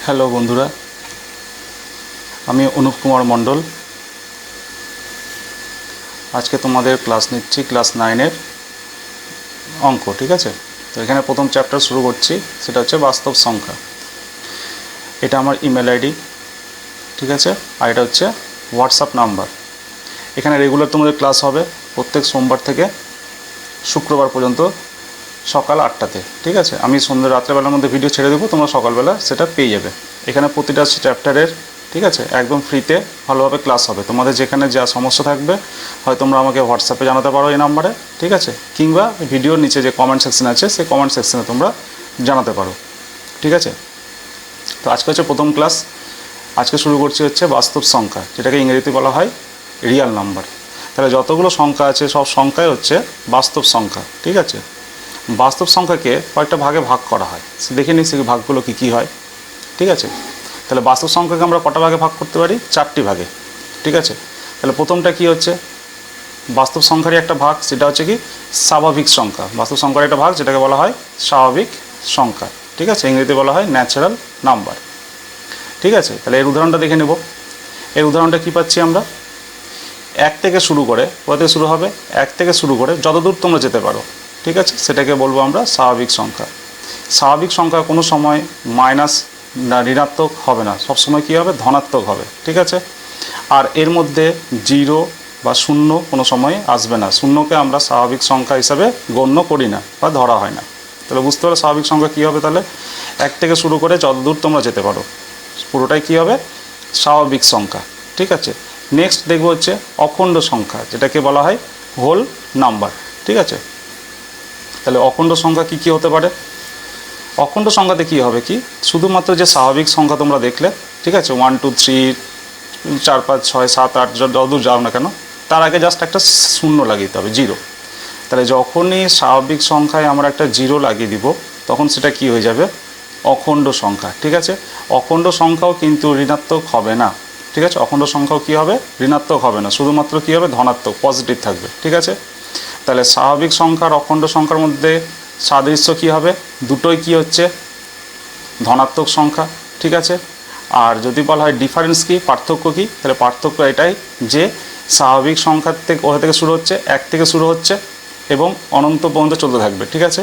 Hello বন্ধুরা, আমি অনুপ কুমার মণ্ডল। আজকে তোমাদের ক্লাস নিচ্ছি ক্লাস 9-এর অঙ্ক। ঠিক আছে, তো এখানে প্রথম চ্যাপ্টার শুরু করছি, সেটা হচ্ছে বাস্তব সংখ্যা। এটা আমার ইমেল আইডি, ঠিক আছে, আর এটা হচ্ছে হোয়াটসঅ্যাপ নাম্বার। এখানে রেগুলার তোমাদের ক্লাস হবে প্রত্যেক সোমবার থেকে শুক্রবার পর্যন্ত সকাল 8টাতে। ঠিক আছে, আমি সন্ধ্যে রাত্রেবেলার মধ্যে ভিডিও ছেড়ে দেবো, তোমরা সকালবেলা সেটা পেয়ে যাবে। এখানে প্রতিটা চ্যাপ্টারের, ঠিক আছে, একদম ফ্রিতে ভালোভাবে ক্লাস হবে। তোমাদের যেখানে যা সমস্যা থাকবে হয় তোমরা আমাকে হোয়াটসঅ্যাপে জানাতে পারো এই নাম্বারে, ঠিক আছে, কিংবা ভিডিওর নিচে যে কমেন্ট সেকশন আছে সেই কমেন্ট সেকশনে তোমরা জানাতে পারো। ঠিক আছে, তো আজকে হচ্ছে প্রথম ক্লাস। আজকে শুরু করছি হচ্ছে বাস্তব সংখ্যা, যেটাকে ইংরেজিতে বলা হয় রিয়াল নাম্বার। তাহলে যতগুলো সংখ্যা আছে সব সংখ্যাই হচ্ছে বাস্তব সংখ্যা। ঠিক আছে, বাস্তব সংখ্যাকে কয়েকটা ভাগে ভাগ করা হয়, দেখে নিই সেই ভাগগুলো কী কী হয়। ঠিক আছে, তাহলে বাস্তব সংখ্যাকে আমরা কটা ভাগে ভাগ করতে পারি? 4টি ভাগে। ঠিক আছে, তাহলে প্রথমটা কি হচ্ছে বাস্তব সংখ্যারই একটা ভাগ, সেটা হচ্ছে কি স্বাভাবিক সংখ্যা। বাস্তব সংখ্যার একটা ভাগ যেটাকে বলা হয় স্বাভাবিক সংখ্যা। ঠিক আছে, ইংরেজিতে বলা হয় ন্যাচারাল নাম্বার। ঠিক আছে, তাহলে এর উদাহরণটা দেখে নেব। এর উদাহরণটা কী পাচ্ছি আমরা? 1 থেকে শুরু করে, কোথা থেকে শুরু হবে? 1 থেকে শুরু করে যতদূর তোমরা যেতে পারো, ঠিক আছে, সেটাকে বলবো আমরা স্বাভাবিক সংখ্যা। স্বাভাবিক সংখ্যা কোনো সময় মাইনাস না ঋণাত্মক হবে না, সবসময় কী হবে? ধনাত্মক হবে। ঠিক আছে, আর এর মধ্যে 0 বা 0 কোনো সময় আসবে না। শূন্যকে আমরা স্বাভাবিক সংখ্যা হিসাবে গণ্য করি না বা ধরা হয় না। তাহলে বুঝতে পারো স্বাভাবিক সংখ্যা কী হবে। তাহলে 1 থেকে শুরু করে যতদূর তোমরা যেতে পারো পুরোটাই কী হবে? স্বাভাবিক সংখ্যা। ঠিক আছে, নেক্সট দেখবো হচ্ছে অখণ্ড সংখ্যা, যেটাকে বলা হয় হোল নাম্বার। ঠিক আছে, তাহলে অখণ্ড সংখ্যা কী কী হতে পারে? অখণ্ড সংখ্যাতে কী হবে কি শুধুমাত্র যে স্বাভাবিক সংখ্যা তোমরা দেখলে, ঠিক আছে, 1 2 3 4 5 6 7 8 যতদূর যাও না কেন, তার আগে জাস্ট একটা শূন্য লাগিয়ে দিতে হবে, 0। তাহলে যখনই স্বাভাবিক সংখ্যায় আমরা একটা 0 লাগিয়ে দিব, তখন সেটা কি হয়ে যাবে? অখণ্ড সংখ্যা। ঠিক আছে, অখণ্ড সংখ্যাও কিন্তু ঋণাত্মক হবে না। ঠিক আছে, অখণ্ড সংখ্যাও কী হবে? ঋণাত্মক হবে না, শুধুমাত্র কী হবে? ধনাত্মক, পজিটিভ থাকবে। ঠিক আছে, তাহলে স্বাভাবিক সংখ্যার অখণ্ড সংখ্যার মধ্যে সাদৃশ্য কী হবে? দুটোই কী হচ্ছে? ধনাত্মক সংখ্যা। ঠিক আছে, আর যদি বলা হয় ডিফারেন্স কী, পার্থক্য কী, তাহলে পার্থক্য এটাই যে স্বাভাবিক সংখ্যার থেকে ওখান থেকে শুরু হচ্ছে, 1 থেকে শুরু হচ্ছে এবং অনন্ত পর্যন্ত চলতে থাকবে। ঠিক আছে,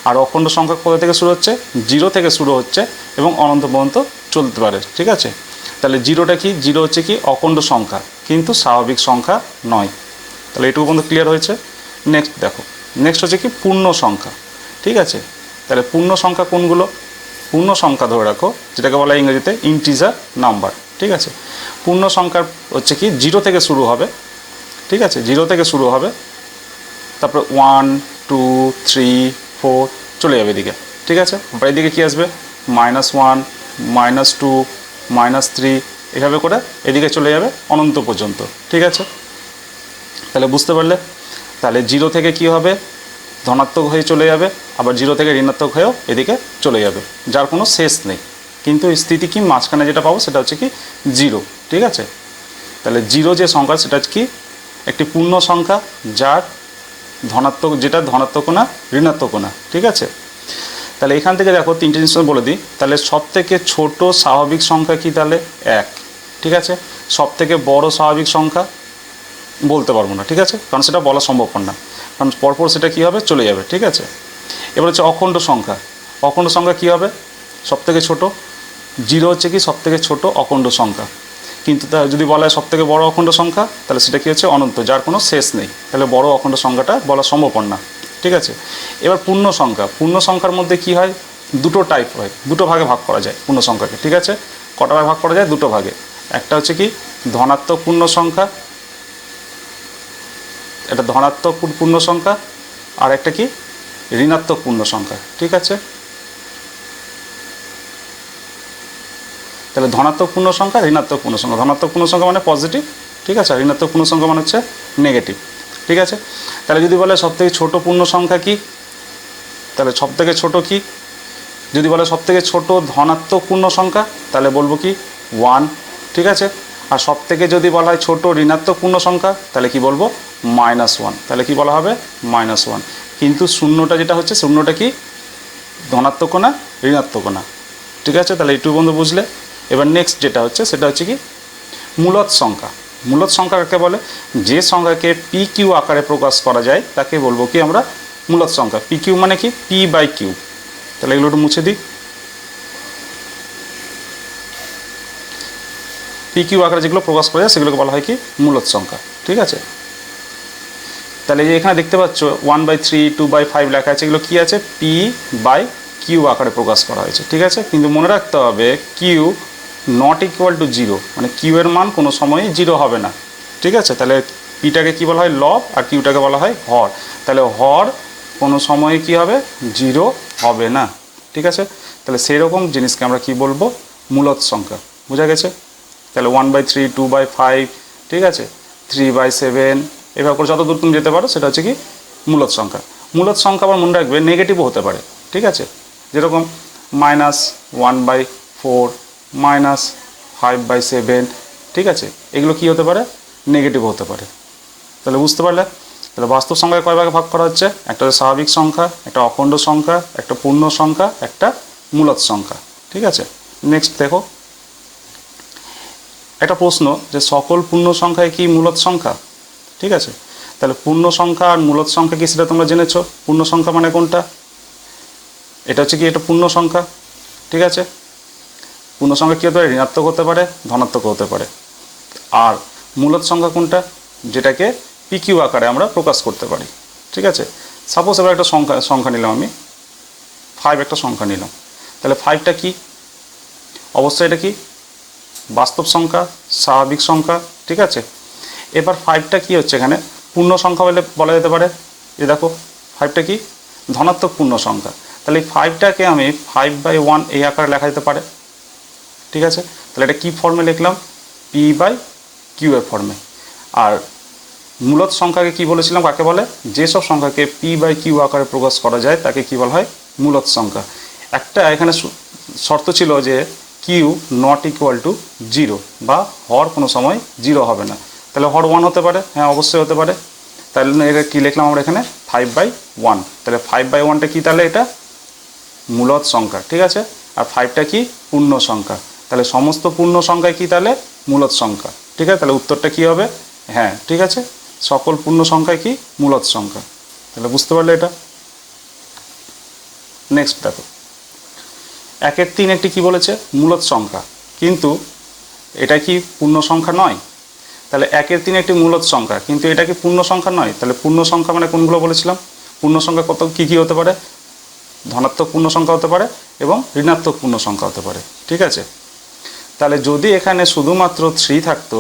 আর অখণ্ড সংখ্যা কোথা থেকে শুরু হচ্ছে? 0 থেকে শুরু হচ্ছে এবং অনন্ত পর্যন্ত চলতে পারে। ঠিক আছে, তাহলে 0টা কি? 0 হচ্ছে কি অখণ্ড সংখ্যা, কিন্তু স্বাভাবিক সংখ্যা নয়। তাহলে এটুকু পর্যন্ত ক্লিয়ার হয়েছে। নেক্সট দেখো, নেক্সট হচ্ছে কি পূর্ণ সংখ্যা। ঠিক আছে, তাহলে পূর্ণ সংখ্যা কোনগুলো? পূর্ণ সংখ্যা ধরে রাখো, যেটাকে বলা হয় ইংরেজিতে ইন্টিজার নাম্বার। ঠিক আছে, পূর্ণ সংখ্যার হচ্ছে কি 0 থেকে শুরু হবে। ঠিক আছে, 0 থেকে শুরু হবে, তারপর 1 2 3 4 চলে যাবে এদিকে। ঠিক আছে, আবার এদিকে কী আসবে? -1 -2 -3 এভাবে করে এদিকে চলে যাবে অনন্ত পর্যন্ত। ঠিক আছে, তাহলে বুঝতে পারলে? তাহলে 0 থেকে কি হবে? ধনাত্মক হয়ে চলে যাবে, আবার 0 থেকে ঋণাত্মক হয়েও এদিকে চলে যাবে, যার কোনো শেষ নেই। কিন্তু স্থিতি কি মাঝখানে যেটা পাবো সেটা হচ্ছে কি 0। ঠিক আছে, তাহলে 0 যে সংখ্যা সেটা হচ্ছে কি একটি পূর্ণ সংখ্যা, যার ধনাত্মক, যেটা ধনাত্মক না ঋণাত্মক না। ঠিক আছে, তাহলে এখান থেকে দেখো 3টে জিনিস বলে দিই। তাহলে সব থেকে ছোট স্বাভাবিক সংখ্যা কি? তাহলে 1। ঠিক আছে, সব থেকে বড় স্বাভাবিক সংখ্যা বলতে পারবো না। ঠিক আছে, কারণ সেটা বলা সম্ভব না, কারণ পরপর সেটা কী হবে? চলে যাবে। ঠিক আছে, এবার হচ্ছে অখণ্ড সংখ্যা। অখণ্ড সংখ্যা কী হবে? সব থেকে ছোটো। 0 হচ্ছে কি সব থেকে ছোটো অখণ্ড সংখ্যা, কিন্তু তা যদি বলা হয় সব থেকে বড় অখণ্ড সংখ্যা, তাহলে সেটা কী হচ্ছে? অনন্ত, যার কোনো শেষ নেই। তাহলে বড় অখণ্ড সংখ্যাটা বলা সম্ভব না। ঠিক আছে, এবার পূর্ণ সংখ্যা। পূর্ণ সংখ্যার মধ্যে কি হয়? দুটো টাইপ হয়, দুটো ভাগে ভাগ করা যায় পূর্ণ সংখ্যাকে। ঠিক আছে, কটা ভাগে ভাগ করা যায়? দুটো ভাগে। একটা হচ্ছে কি ধনাত্মক পূর্ণ সংখ্যা, এটা ধনাত্মক পূর্ণ সংখ্যা, আর একটা কি ঋণাত্মক পূর্ণ সংখ্যা। ঠিক আছে, তাহলে ধনাত্মক পূর্ণ সংখ্যা, ঋণাত্মক পূর্ণ সংখ্যা। ধনাত্মক পূর্ণ সংখ্যা মানে পজিটিভ, ঠিক আছে, আর ঋণাত্মক পূর্ণ সংখ্যা মানে হচ্ছে নেগেটিভ। ঠিক আছে, তাহলে যদি বলে সবথেকে ছোটো পূর্ণ সংখ্যা কি, তাহলে সবথেকে ছোটো কি? যদি বলে সবথেকে ছোটো ধনাত্মক পূর্ণ সংখ্যা, তাহলে বলবো কি 1। ঠিক আছে, আর সবথেকে যদি বলা হয় ছোটো ঋণাত্মক পূর্ণ সংখ্যা, তাহলে কি বলবো? -1। তাহলে কি বলা হবে? -1। কিন্তু শূন্যটা যেটা হচ্ছে, শূন্যটা কি ধনাত্মক না ঋণাত্মক না? ঠিক আছে, তাহলে এইটুকু বন্ধু বুঝলে। এবার নেক্সট যেটা হচ্ছে সেটা হচ্ছে কি মূলদ সংখ্যা। মূলদ সংখ্যা কাকে বলে? যে সংখ্যাকে পি কিউ আকারে প্রকাশ করা যায় তাকে বলবো কি আমরা মূলদ সংখ্যা। পি কিউ মানে কি পি বাই কিউ। তাহলে এগুলো একটু মুছে দিই। পি কিউ আকারে যেগুলো প্রকাশ করা যায় সেগুলোকে বলা হয় কি মূলদ সংখ্যা। ঠিক আছে, তাহলে এই যে এখানে দেখতে পাচ্ছ 1/3 2/5 লেখা আছে, এগুলো কি আছে পি বাই কিউ আকারে প্রকাশ করা হয়েছে। ঠিক আছে, কিন্তু মনে রাখতে হবে Q not equal to zero, মানে কিউ এর মান কোনো সময়ই জিরো হবে না। ঠিক আছে, তাহলে পিটাকে কি বলা হয় লব আর কিউটাকে বলা হয় হর। তাহলে হর কোনো সময় কি হবে জিরো হবে না। ঠিক আছে, তাহলে সেই রকম জিনিসকে আমরা কি বলবো মূলদ সংখ্যা। বোঝা গেছে? তাহলে 1/3 2/5, ঠিক আছে 3/7, এভাবে করে যত দূর তুমি যেতে পারো সেটা হচ্ছে কি মূলদ সংখ্যা। মূলদ সংখ্যা আবার মনে রাখবে নেগেটিভও হতে পারে। ঠিক আছে, যেরকম -1/4 -5/7, ঠিক আছে এগুলো কি হতে পারে নেগেটিভ হতে পারে। তাহলে বুঝতে পারলে? তাহলে বাস্তব সংখ্যায় কয় ভাগে ভাগ করা হচ্ছে? একটা স্বাভাবিক সংখ্যা, একটা অখণ্ড সংখ্যা, একটা পূর্ণ সংখ্যা, একটা মূলদ সংখ্যা। ঠিক আছে, নেক্সট দেখো একটা প্রশ্ন যে সকল পূর্ণ সংখ্যায় কি মূলদ সংখ্যা? ঠিক আছে, তাহলে পূর্ণ সংখ্যা আর মূলদ সংখ্যা কি সেটা তোমরা জেনেছো। পূর্ণ সংখ্যা মানে কোনটা? এটা হচ্ছে কি এটা পূর্ণ সংখ্যা। ঠিক আছে, পূর্ণ সংখ্যা কী হতে পারে ঋণাত্মক হতে পারে ধনাত্মক হতে পারে। আর মূলদ সংখ্যা কোনটা? যেটাকে পিকিউ আকারে আমরা প্রকাশ করতে পারি। ঠিক আছে, সাপোজ এবার একটা সংখ্যা নিলাম আমি 5, একটা সংখ্যা নিলাম। তাহলে 5টা কি? অবশ্যই এটা কি বাস্তব সংখ্যা, স্বাভাবিক সংখ্যা। ঠিক আছে, এবার 5টা কি হচ্ছে এখানে পূর্ণ সংখ্যা বলে বলা যেতে পারে। যে দেখো 5টা কি ধনাত্মক পূর্ণ সংখ্যা। তাহলে এই 5টাকে আমি 5/1 এই আকারে লেখা যেতে পারে। ঠিক আছে, তাহলে এটা কি ফর্মে লিখলাম পি বাই কিউ এর ফর্মে। আর মূলদ সংখ্যাকে কি বলেছিলাম কাকে বলে? যেসব সংখ্যাকে পি বাই কিউ আকারে প্রকাশ করা যায় তাকে কি বলা হয় মূলদ সংখ্যা। একটা এখানে শর্ত ছিল যে Q not equal to zero, বা হর কোনো সময় জিরো হবে না। তাহলে হর 1 হতে পারে, হ্যাঁ অবশ্যই হতে পারে। তাহলে এটা কী লিখলাম আমরা এখানে 5/1। তাহলে 5/1টা কি? তাহলে এটা মূলদ সংখ্যা। ঠিক আছে, আর 5টা কি পূর্ণ সংখ্যা। তাহলে সমস্ত পূর্ণ সংখ্যায় কি তাহলে মূলদ সংখ্যা। ঠিক আছে, তাহলে উত্তরটা কি হবে? হ্যাঁ ঠিক আছে, সকল পূর্ণ সংখ্যায় কি মূলদ সংখ্যা। তাহলে বুঝতে পারলে এটা। নেক্সট দেখো 1/3 একটি কি বলেছে মূলদ সংখ্যা, কিন্তু এটা কি পূর্ণ সংখ্যা নয়। তাহলে 1/3 একটি মূলদ সংখ্যা, কিন্তু এটা কি পূর্ণ সংখ্যা নয়। তাহলে পূর্ণ সংখ্যা মানে কোনগুলো বলেছিলাম? পূর্ণ সংখ্যা কত কী কী হতে পারে? ধনাত্মক পূর্ণ সংখ্যা হতে পারে এবং ঋণাত্মক পূর্ণ সংখ্যা হতে পারে। ঠিক আছে, তাহলে যদি এখানে শুধুমাত্র 3 থাকতো,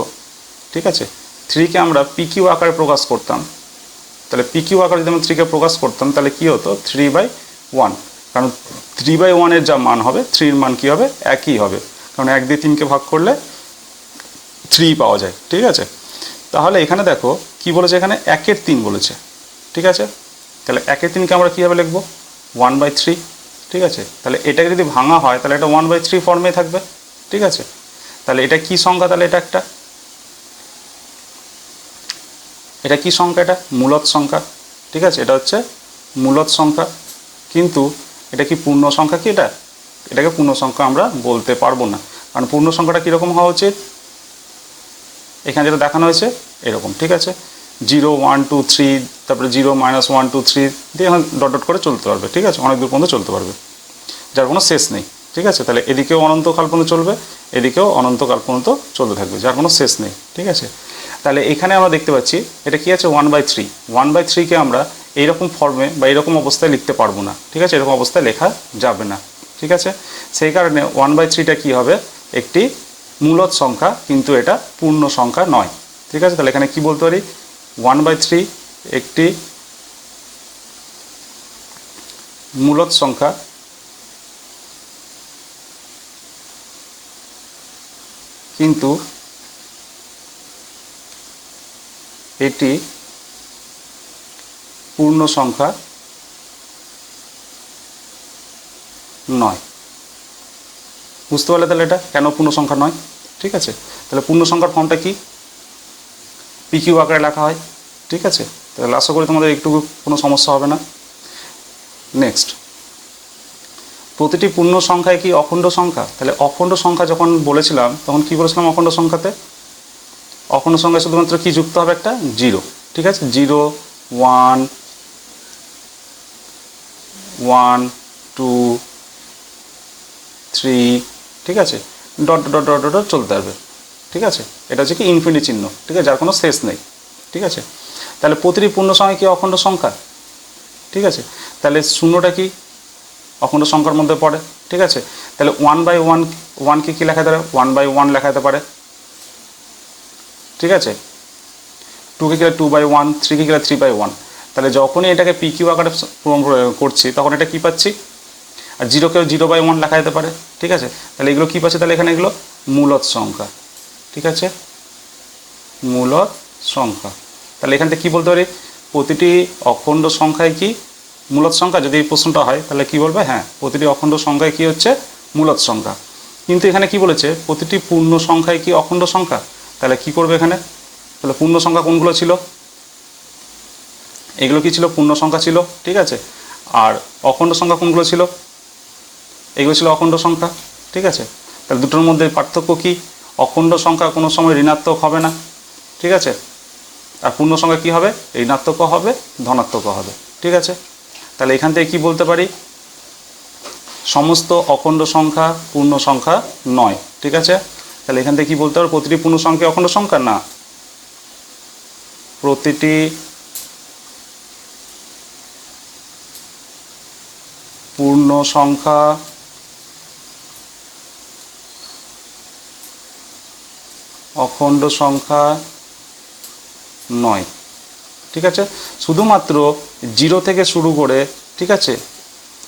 ঠিক আছে 3কে আমরা পিকিউ আকারে প্রকাশ করতাম, তাহলে পিকিউ আকারে যদি আমরা 3কে প্রকাশ করতাম তাহলে কি হতো 3/1, কারণ 3/1 এর যা মান হবে 3 এর মান কী হবে একই হবে, কারণ 1 দিয়ে 3কে ভাগ করলে 3 পাওয়া যায়। ঠিক আছে, তাহলে এখানে দেখো কি বলেছে, এখানে 1/3 বলেছে। ঠিক আছে, তাহলে 1/3কে আমরা কীভাবে লিখবো 1/3। ঠিক আছে, তাহলে এটাকে যদি ভাঙা হয় তাহলে এটা 1/3 ফর্মে থাকবে। ঠিক আছে, তাহলে এটা কি সংখ্যা? তাহলে এটা কি সংখ্যা? এটা মূলদ সংখ্যা। ঠিক আছে, এটা হচ্ছে মূলদ সংখ্যা, কিন্তু এটা কি পূর্ণ সংখ্যা কি? এটাকে পূর্ণ সংখ্যা আমরা বলতে পারবো না, কারণ পূর্ণ সংখ্যাটা কীরকম হওয়া উচিত? এখানে যেটা দেখানো হয়েছে এরকম। ঠিক আছে, 0 1 2 3, তারপরে 0 -1 2 3 দিয়ে এখন ডট ডট করে চলতে পারবে। ঠিক আছে, অনেক দূর পর্যন্ত চলতে পারবে, যার কোনো শেষ নেই। ঠিক আছে, তাহলে এদিকেও অনন্তকাল পর্যন্ত চলবে, এদিকেও অনন্তকাল পর্যন্ত চলতে থাকবে, যার কোনো শেষ নেই। ঠিক আছে, তাহলে এখানে আমরা দেখতে পাচ্ছি এটা কি আছে 1/3। 1/3কে আমরা এইরকম ফর্মে বা এইরকম অবস্থায় লিখতে পারবো না। ঠিক আছে, এরকম অবস্থায় লেখা যাবে না। ঠিক আছে, সেই কারণে 1/3টা কী হবে একটি মূলদ সংখ্যা, কিন্তু এটা পূর্ণ সংখ্যা নয়। ঠিক আছে, তাহলে এখানে কি বলতে পারি 1/3 একটি মূলদ সংখ্যা, কিন্তু এটি পূর্ণ সংখ্যা নয়। বুঝতে পারলে তাহলে এটা কেন পূর্ণ সংখ্যা নয়? ঠিক আছে, তাহলে পূর্ণ সংখ্যার ফর্মটা কি পিকিউ আকারে লেখা হয়। ঠিক আছে, তাহলে আশা করি তোমাদের একটু কোনো সমস্যা হবে না। নেক্সট প্রতিটি পূর্ণ সংখ্যায় কি অখণ্ড সংখ্যা? তাহলে অখণ্ড সংখ্যা যখন বলেছিলাম তখন কি বলেছিলাম অখণ্ড সংখ্যাতে? অখণ্ড সংখ্যায় শুধুমাত্র কি যুক্ত হবে? একটা জিরো, ঠিক আছে? 0 1 1 2 3, ঠিক আছে, ডট ডট ডট ডট চলতে থাকবে, ঠিক আছে? এটা হচ্ছে কি ইনফিনিটি চিহ্ন, ঠিক আছে, যার কোনো শেষ নেই, ঠিক আছে? তাহলে প্রতিটি পূর্ণ সংখ্যা কি অখণ্ড সংখ্যা? ঠিক আছে, তাহলে শূন্যটা কি অখণ্ড সংখ্যার মধ্যে পড়ে, ঠিক আছে? তাহলে 1/1 1কে কী লেখা যেতে পারে? 1/1 লেখা যেতে পারে, ঠিক আছে? 2কে গেলে 2/1, 3কে গেলে 3/1। তাহলে যখনই এটাকে পি কিউ আকারে পূরণ করছি তখন এটা কী পাচ্ছি? আর 0কেও 0/1 লেখা যেতে পারে, ঠিক আছে? তাহলে এগুলো কী পাচ্ছে? তাহলে এখানে এগুলো মূলদ সংখ্যা, ঠিক আছে? মূলদ সংখ্যা। তাহলে এখান থেকে কী বলতে পারি? প্রতিটি অখণ্ড সংখ্যায় কি মূলদ সংখ্যা? যদি এই প্রশ্নটা হয় তাহলে কি বলবে? হ্যাঁ, প্রতিটি অখণ্ড সংখ্যায় কি হচ্ছে? মূলদ সংখ্যা। কিন্তু এখানে কি বলেছে? প্রতিটি পূর্ণ সংখ্যায় কি অখণ্ড সংখ্যা? তাহলে কি করবে এখানে? তাহলে পূর্ণ সংখ্যা কোনগুলো ছিল? এগুলো কি ছিল? পূর্ণ সংখ্যা ছিল, ঠিক আছে? আর অখণ্ড সংখ্যা কোনগুলো ছিল? এগুলো ছিল অখণ্ড সংখ্যা, ঠিক আছে? তাহলে দুটোর মধ্যে পার্থক্য কি? অখণ্ড সংখ্যা কোনো সময় ঋণাত্মক হবে না, ঠিক আছে? আর পূর্ণ সংখ্যা কী হবে? ঋণাত্মকও হবে, ধনাত্মকও হবে, ঠিক আছে? তাহলে এখান থেকে কী বলতে পারি? সমস্ত অখণ্ড সংখ্যা পূর্ণ সংখ্যা নয়, ঠিক আছে? তাহলে এখান থেকে কী বলতে পারো? প্রতিটি পূর্ণ সংখ্যা অখণ্ড সংখ্যা না, প্রতিটি পূর্ণ সংখ্যা অখণ্ড সংখ্যা নয়, ঠিক আছে? শুধুমাত্র 0 থেকে শুরু করে, ঠিক আছে,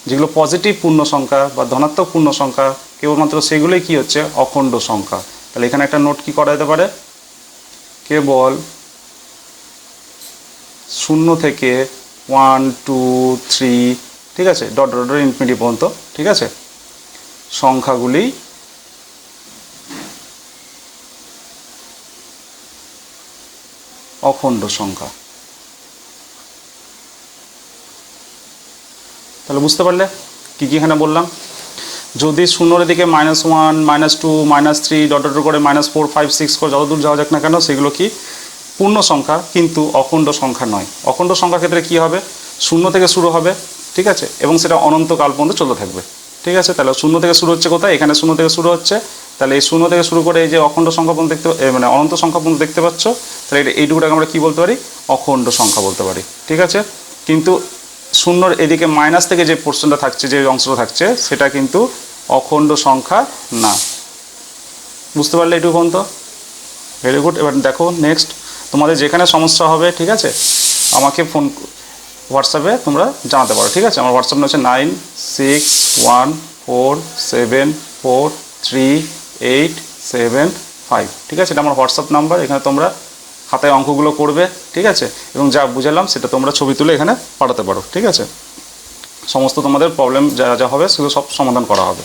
যেগুলো পজিটিভ পূর্ণ সংখ্যা বা ধনাত্মক পূর্ণ সংখ্যা কেবলমাত্র সেগুলোই কি হচ্ছে? অখণ্ড সংখ্যা। তাহলে এখানে একটা নোট কি করা যেতে পারে? কেবল 0 থেকে 1 2 3, ঠিক আছে, ডট ডট ডট ইনফিনিটি পর্যন্ত, ঠিক আছে, সংখ্যাগুলি অখণ্ড সংখ্যা। তাহলে বুঝতে পারলে কী কী এখানে বললাম? যদি শূন্যের দিকে -1 -2 -3 ডট ডট করে -4 5 6 করে যত দূর যাওয়া যাক না কেন সেগুলো কি পূর্ণ সংখ্যা কিন্তু অখণ্ড সংখ্যা নয়। অখণ্ড সংখ্যার ক্ষেত্রে কী হবে? 0 থেকে শুরু হবে, ঠিক আছে, এবং সেটা অনন্তকাল পর্যন্ত চলতে থাকবে, ঠিক আছে? তাহলে 0 থেকে শুরু হচ্ছে কোথায়? এখানে 0 থেকে শুরু হচ্ছে। তাহলে এই 0 থেকে শুরু করে এই যে অখণ্ড সংখ্যা পর্যন্ত দেখতে মানে অনন্ত সংখ্যা পর্যন্ত দেখতে পাচ্ছ, তাহলে এইটুকুটাকে আমরা কী বলতে পারি? অখণ্ড সংখ্যা বলতে পারি, ঠিক আছে? কিন্তু 0 এদিকে মাইনাস থেকে যে পোর্শনটা থাকছে, যে অংশটা থাকছে, সেটা কিন্তু অখণ্ড সংখ্যা না। বুঝতে পারলে এইটুকু পর্যন্ত? Very good. এবার দেখো নেক্সট, তোমাদের যেখানে সমস্যা হবে, ঠিক আছে, আমাকে ফোন হোয়াটসঅ্যাপে তোমরা জানাতে পারো, ঠিক আছে? আমার হোয়াটসঅ্যাপ নম্বর হচ্ছে 9614474385, ঠিক আছে? এটা আমার হোয়াটসঅ্যাপ নাম্বার। এখানে তোমরা খাতায় অঙ্কগুলো করবে, ঠিক আছে, এবং যা বুঝালাম সেটা তোমরা ছবি তুলে এখানে পাঠাতে পারো, ঠিক আছে? সমস্ত তোমাদের প্রবলেম যা যা হবে সেগুলো সব সমাধান করা হবে।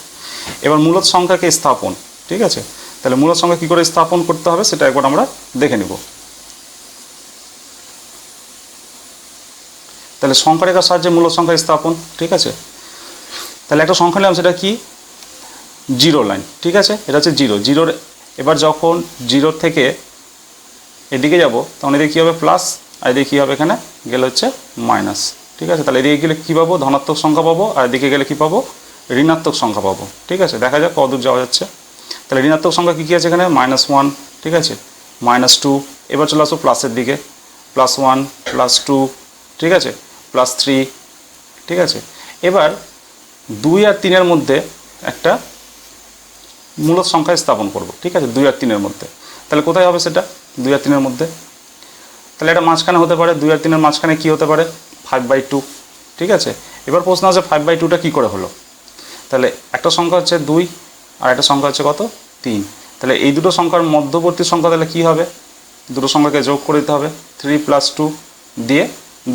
এবার মূলদ সংখ্যাকে স্থাপন, ঠিক আছে? তাহলে মূলদ সংখ্যা কী করে স্থাপন করতে হবে সেটা একবার আমরা দেখে নিব। তাহলে সংখ্যা রেখার সাহায্যে মূলদ সংখ্যা স্থাপন, ঠিক আছে? তাহলে একটা সংখ্যা নিলাম, সেটা কি? 0 লাইন, ঠিক আছে? এটা হচ্ছে 0। 0 এবার যখন 0 থেকে এদিকে যাব তখন এদিকে কী হবে? প্লাস, আর এদিকে কী হবে? এখানে গেলে হচ্ছে মাইনাস, ঠিক আছে? তাহলে এদিকে গেলে কী পাবো? ধনাত্মক সংখ্যা পাবো, আর এদিকে গেলে কী পাবো? ঋণাত্মক সংখ্যা পাবো, ঠিক আছে? দেখা যাক কত দূর যাওয়া যাচ্ছে। তাহলে ঋণাত্মক সংখ্যা কী কী আছে এখানে? -1, ঠিক আছে, -2। এবার চলে আসো প্লাসের দিকে, +1 +2, ঠিক আছে, +3, ঠিক আছে? এবার 2 আর 3-এর মধ্যে একটা মূলদ সংখ্যা স্থাপন করব, ঠিক আছে? 2 আর 3-এর মধ্যে। তাহলে কোথায় হবে সেটা? 2 আর 3-এর মধ্যে। তাহলে এটা মাঝখানে হতে পারে। 2 আর 3-এর মাঝখানে কী হতে পারে? 5/2, ঠিক আছে? এবার প্রশ্ন আছে 5/2টা কী করে হলো? তাহলে একটা সংখ্যা হচ্ছে 2 আর একটা সংখ্যা হচ্ছে কত? 3। তাহলে এই দুটো সংখ্যার মধ্যবর্তী সংখ্যা তাহলে কী হবে? দুটো সংখ্যাকে যোগ করে দিতে হবে, 3 + 2 দিয়ে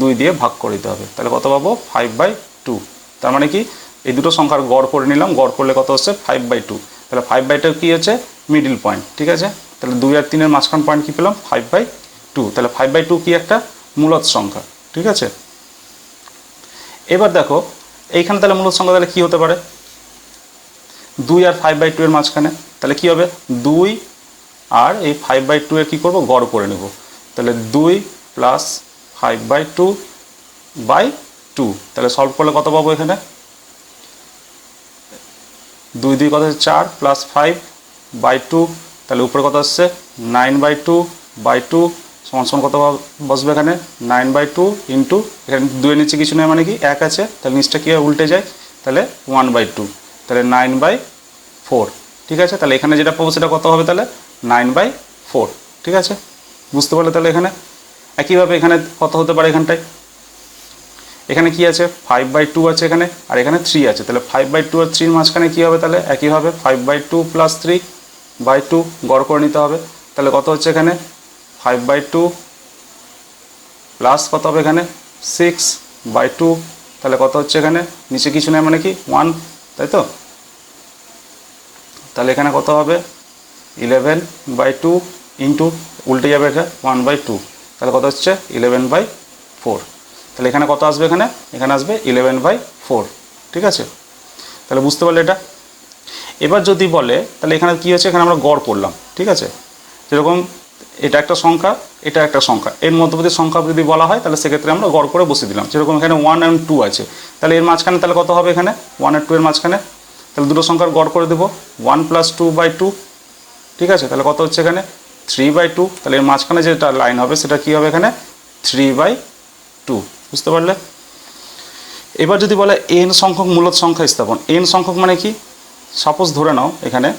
2 দিয়ে ভাগ করে দিতে হবে। তাহলে কত পাবো? 5/2। তার মানে কি? এই দুটো সংখ্যার গড় করে নিলাম, গড় করলে কত হচ্ছে? 5/2। তাহলে 5/2 কী হচ্ছে? মিডিল পয়েন্ট, ঠিক আছে? তাহলে 2 আর 3-এর মাঝখান পয়েন্ট কী পেলাম? 5/2। তাহলে 5/2 কি? একটা মূলদ সংখ্যা, ঠিক আছে? এবার দেখো এইখানে তাহলে মূলদ সংখ্যা তাহলে কী হতে পারে? 2 আর 5/2 এর মাঝখানে, তাহলে কি হবে 2 আর এই 5/2 এর কী করবো গড় করে নেব, তাহলে 2 প্লাস 5/2/2, তাহলে সলভ করলে কত পাবো এখানে 2 2 কত হচ্ছে 4 প্লাস 5/2, তাহলে উপরে কত আসছে 9/2/2 সমান সমান কত বসবে এখানে 9/2 ইন্টু এখানে 2 এর নিচে কিছু নেই মানে কি 1 আছে, তাহলে নিচটা কী হয় উল্টে যায়, তাহলে 1/2, তাহলে 9/4, ঠিক আছে। তাহলে এখানে যেটা পাবো সেটা কত হবে তাহলে 9/4, ঠিক আছে, বুঝতে পারলে। তাহলে এখানে একইভাবে এখানে কত হতে পারে এখানটায়, এখানে কি আছে 5/2 আছে এখানে, আর এখানে 3 আছে, তাহলে 5/2 আর 3 মাঝখানে কী হবে তাহলে একইভাবে 5/2 প্লাস 3/2 গড় করে নিতে হবে, তাহলে কত হচ্ছে এখানে 5/2 প্লাস কত হবে এখানে 6/2, তাহলে কত হচ্ছে এখানে নিচে কিছু নেই মানে কি 1, তাই তো, তাহলে এখানে কত হবে 11/2 ইন্টু উল্টে যাবে এটা 1/2, তাহলে কত হচ্ছে 11/4, তাহলে এখানে কত আসবে এখানে আসবে 11/4, ঠিক আছে। তাহলে বুঝতে পারলে এটা। এবার যদি বলে তাহলে এখানে কী হচ্ছে, এখানে আমরা গড় করলাম, ঠিক আছে, যেরকম এটা একটা সংখ্যা এটা একটা সংখ্যা, এর মধ্যবর্তী সংখ্যা যদি বলা হয় তাহলে সেক্ষেত্রে আমরা গড় করে বসিয়ে দিলাম, যেরকম এখানে 1 এবং 2 আছে, তাহলে এর মাঝখানে তাহলে কত হবে এখানে 1 আর 2 এর মাঝখানে, তাহলে দুটো সংখ্যার গড় করে দেবো 1 প্লাস 2/2, ঠিক আছে, তাহলে কত হচ্ছে এখানে 3/2, তাহলে এর মাঝখানে যেটা লাইন হবে সেটা কী হবে এখানে 3/2, বুঝতে পারলে। এবার যদি বলে n সংখ্যক মূলদ সংখ্যা স্থাপন, n সংখ্যক মানে কি, সাপোজ ধরে নাও এখানে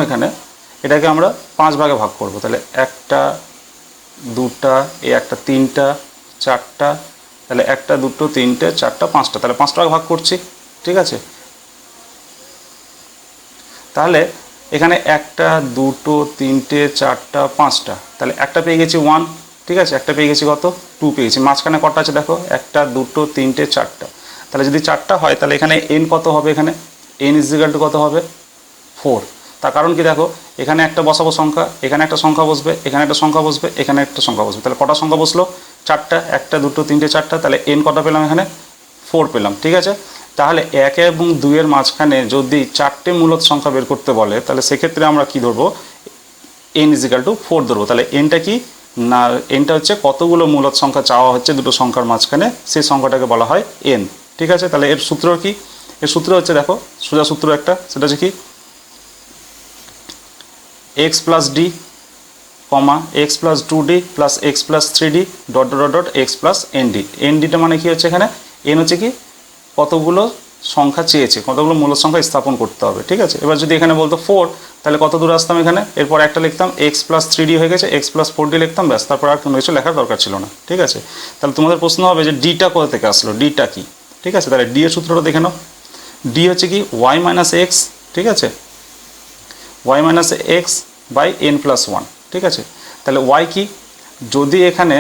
এখানে এটাকে আমরা 5 ভাগে ভাগ করব, তাহলে 1টা 2টা এই একটা 3টা 4টা, তাহলে 1টা 2টো 3টে 4টা 5টা, তাহলে 5টা ভাগে ভাগ করছি, ঠিক আছে। তাহলে এখানে 1টা 2টো 3টে 4টা 5টা, তাহলে একটা পেয়ে গেছি 1, ঠিক আছে, একটা পেয়ে গেছি কত 2 পেয়ে গেছি, মাঝখানে কটা আছে দেখো 1টা 2টো 3টে 4টা, তাহলে যদি 4টা হয় তাহলে এখানে n কত হবে, এখানে n = কত হবে 4, তার কারণ কি দেখো এখানে একটা বসাবো সংখ্যা, এখানে একটা সংখ্যা বসবে, এখানে একটা সংখ্যা বসবে, এখানে একটা সংখ্যা বসবে, তাহলে কটা সংখ্যা বসলো 4টা, 1টা 2টো 3টে 4টা, তাহলে n কটা পেলাম এখানে 4 পেলাম, ঠিক আছে। তাহলে 1 এবং 2 এর মাঝখানে যদি 4টে মূলদ সংখ্যা বের করতে বলে তাহলে সেক্ষেত্রে আমরা কি ধরবো n = 4 ধরবো, তাহলে nটা কি না nটা হচ্ছে কতগুলো মূলদ সংখ্যা চাওয়া হচ্ছে দুটো সংখ্যার মাঝখানে, সেই সংখ্যাটাকে বলা হয় n, ঠিক আছে। তাহলে এর সূত্র কি, এর সূত্র হচ্ছে দেখো সোজা সূত্র একটা, সেটা হচ্ছে কি x plus D comma x plus 2d plus x plus 3d dot dot dot x plus N D, এনডিটা মানে কি হচ্ছে এখানে n হচ্ছে কি কতগুলো সংখ্যা চেয়েছে, কতগুলো মূলদ সংখ্যা স্থাপন করতে হবে, ঠিক আছে। এবার যদি এখানে বলতো 4, তাহলে কত দূর আসতাম এখানে, এরপর একটা লিখতাম x প্লাস 3d হয়ে গেছে, x প্লাস 4d লিখতাম, ব্যাস, তারপর আর কোনো কিছু লেখার দরকার ছিল না, ঠিক আছে। তাহলে তোমাদের প্রশ্ন হবে যে ডিটা কোথা থেকে আসলো, ডিটা কি, ঠিক আছে। তাহলে ডি এর সূত্রটা দেখে নাও, ডি হচ্ছে কি y মাইনাস এক্স, ঠিক আছে, y minus X by n plus 1, ঠিক আছে। তাহলে y কি, যদি এখানে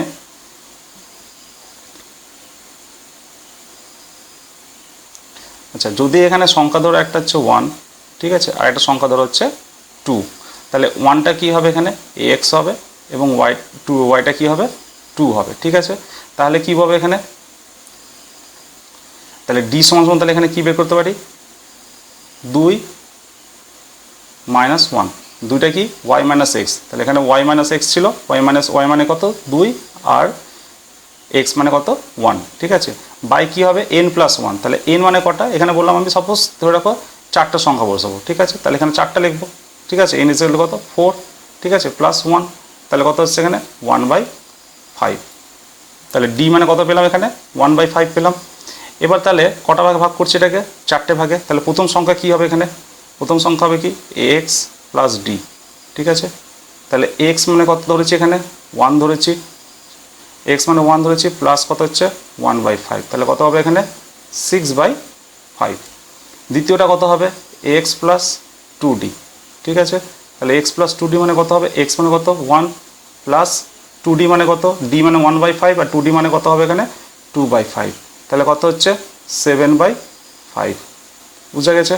আচ্ছা যদি এখানে সংখ্যা ধরো একটা হচ্ছে 1, ঠিক আছে, আর একটা সংখ্যা ধরো হচ্ছে 2, তাহলে 1টা কী হবে এখানে x হবে এবং ওয়াইটা কী হবে 2 হবে, ঠিক আছে। তাহলে কী হবে এখানে, তাহলে ডি সমান সমান তাহলে এখানে কী বের করতে পারি 2 মাইনাস 1, 2টা কি y মাইনাস এক্স, তাহলে এখানে y মাইনাস এক্স ছিল, y মানে কত 2 আর x মানে কত 1, ঠিক আছে, বাই কী হবে n প্লাস 1, তাহলে n মানে কটা, এখানে বললাম আমি সাপোজ ধরে রাখো 4টা সংখ্যা বসাবো, ঠিক আছে, তাহলে এখানে 4টা লিখবো, ঠিক আছে, n = কত 4, ঠিক আছে, প্লাস 1, তাহলে কত হচ্ছে এখানে 1/5, তাহলে ডি মানে কত পেলাম এখানে 1/5 পেলাম। এবার তাহলে কটা ভাগে ভাগ করছি এটাকে 4টে ভাগে, তাহলে প্রথম সংখ্যা কী হবে এখানে, প্রথম সংখ্যা হবে কি x প্লাস ডি, ঠিক আছে, তাহলে x মানে কত ধরেছি এখানে 1 ধরেছি, x মানে 1 ধরেছি, প্লাস কত হচ্ছে 1/5, তাহলে কত হবে এখানে 6/5। দ্বিতীয়টা কত হবে x প্লাস 2d, ঠিক আছে, তাহলে x প্লাস 2d মানে কত হবে, x মানে কত 1 প্লাস 2d মানে কত, d মানে 1/5 আর 2d মানে কত হবে এখানে 2/5, তাহলে কত হচ্ছে 7/5, বুঝা গেছে।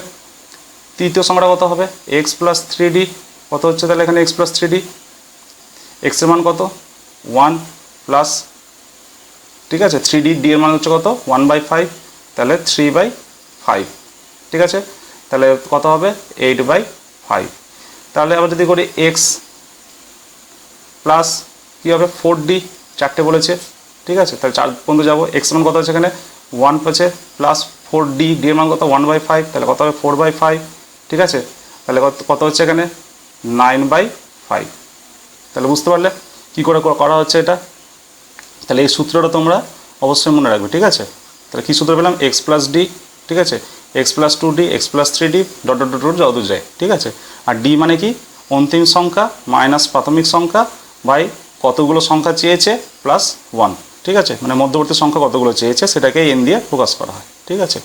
তৃতীয় সংখ্যাটা কত হবে x প্লাস 3d, কত হচ্ছে তাহলে এখানে x প্লাস 3d, x এর মান কত 1 প্লাস ঠিক আছে। 3D ডি এর মান হচ্ছে কত 1/5, তাহলে 3/5, ঠিক আছে। তাহলে কত হবে 8/5। তাহলে আবার যদি করি এক্স প্লাস কী হবে 4D, চারটে বলেছে, ঠিক আছে। তাহলে 4 পর্যন্ত যাবো। এক্স মান কত আছে এখানে 1 পেয়েছে, প্লাস 4D, ডি এর মান কত 1/5, তাহলে কত হবে 4/5, ঠিক আছে। তাহলে কত হচ্ছে এখানে 9/5। তাহলে বুঝতে পারলে কী করে করা হচ্ছে এটা। তাহলে এই সূত্রটা তোমরা অবশ্যই মনে রাখবে, ঠিক আছে। তাহলে কী সূত্র পেলাম এক্স প্লাস ডি, ঠিক আছে, x plus 2D, x plus 3D dot dot dot যতদূর যায়, ঠিক আছে। আর ডি মানে কি অন্তিম সংখ্যা মাইনাস প্রাথমিক সংখ্যা বাই কতগুলো সংখ্যা চেয়েছে প্লাস 1, ঠিক আছে। মানে মধ্যবর্তী সংখ্যা কতগুলো চেয়েছে সেটাকে এন দিয়ে প্রকাশ করা হয়, ঠিক আছে।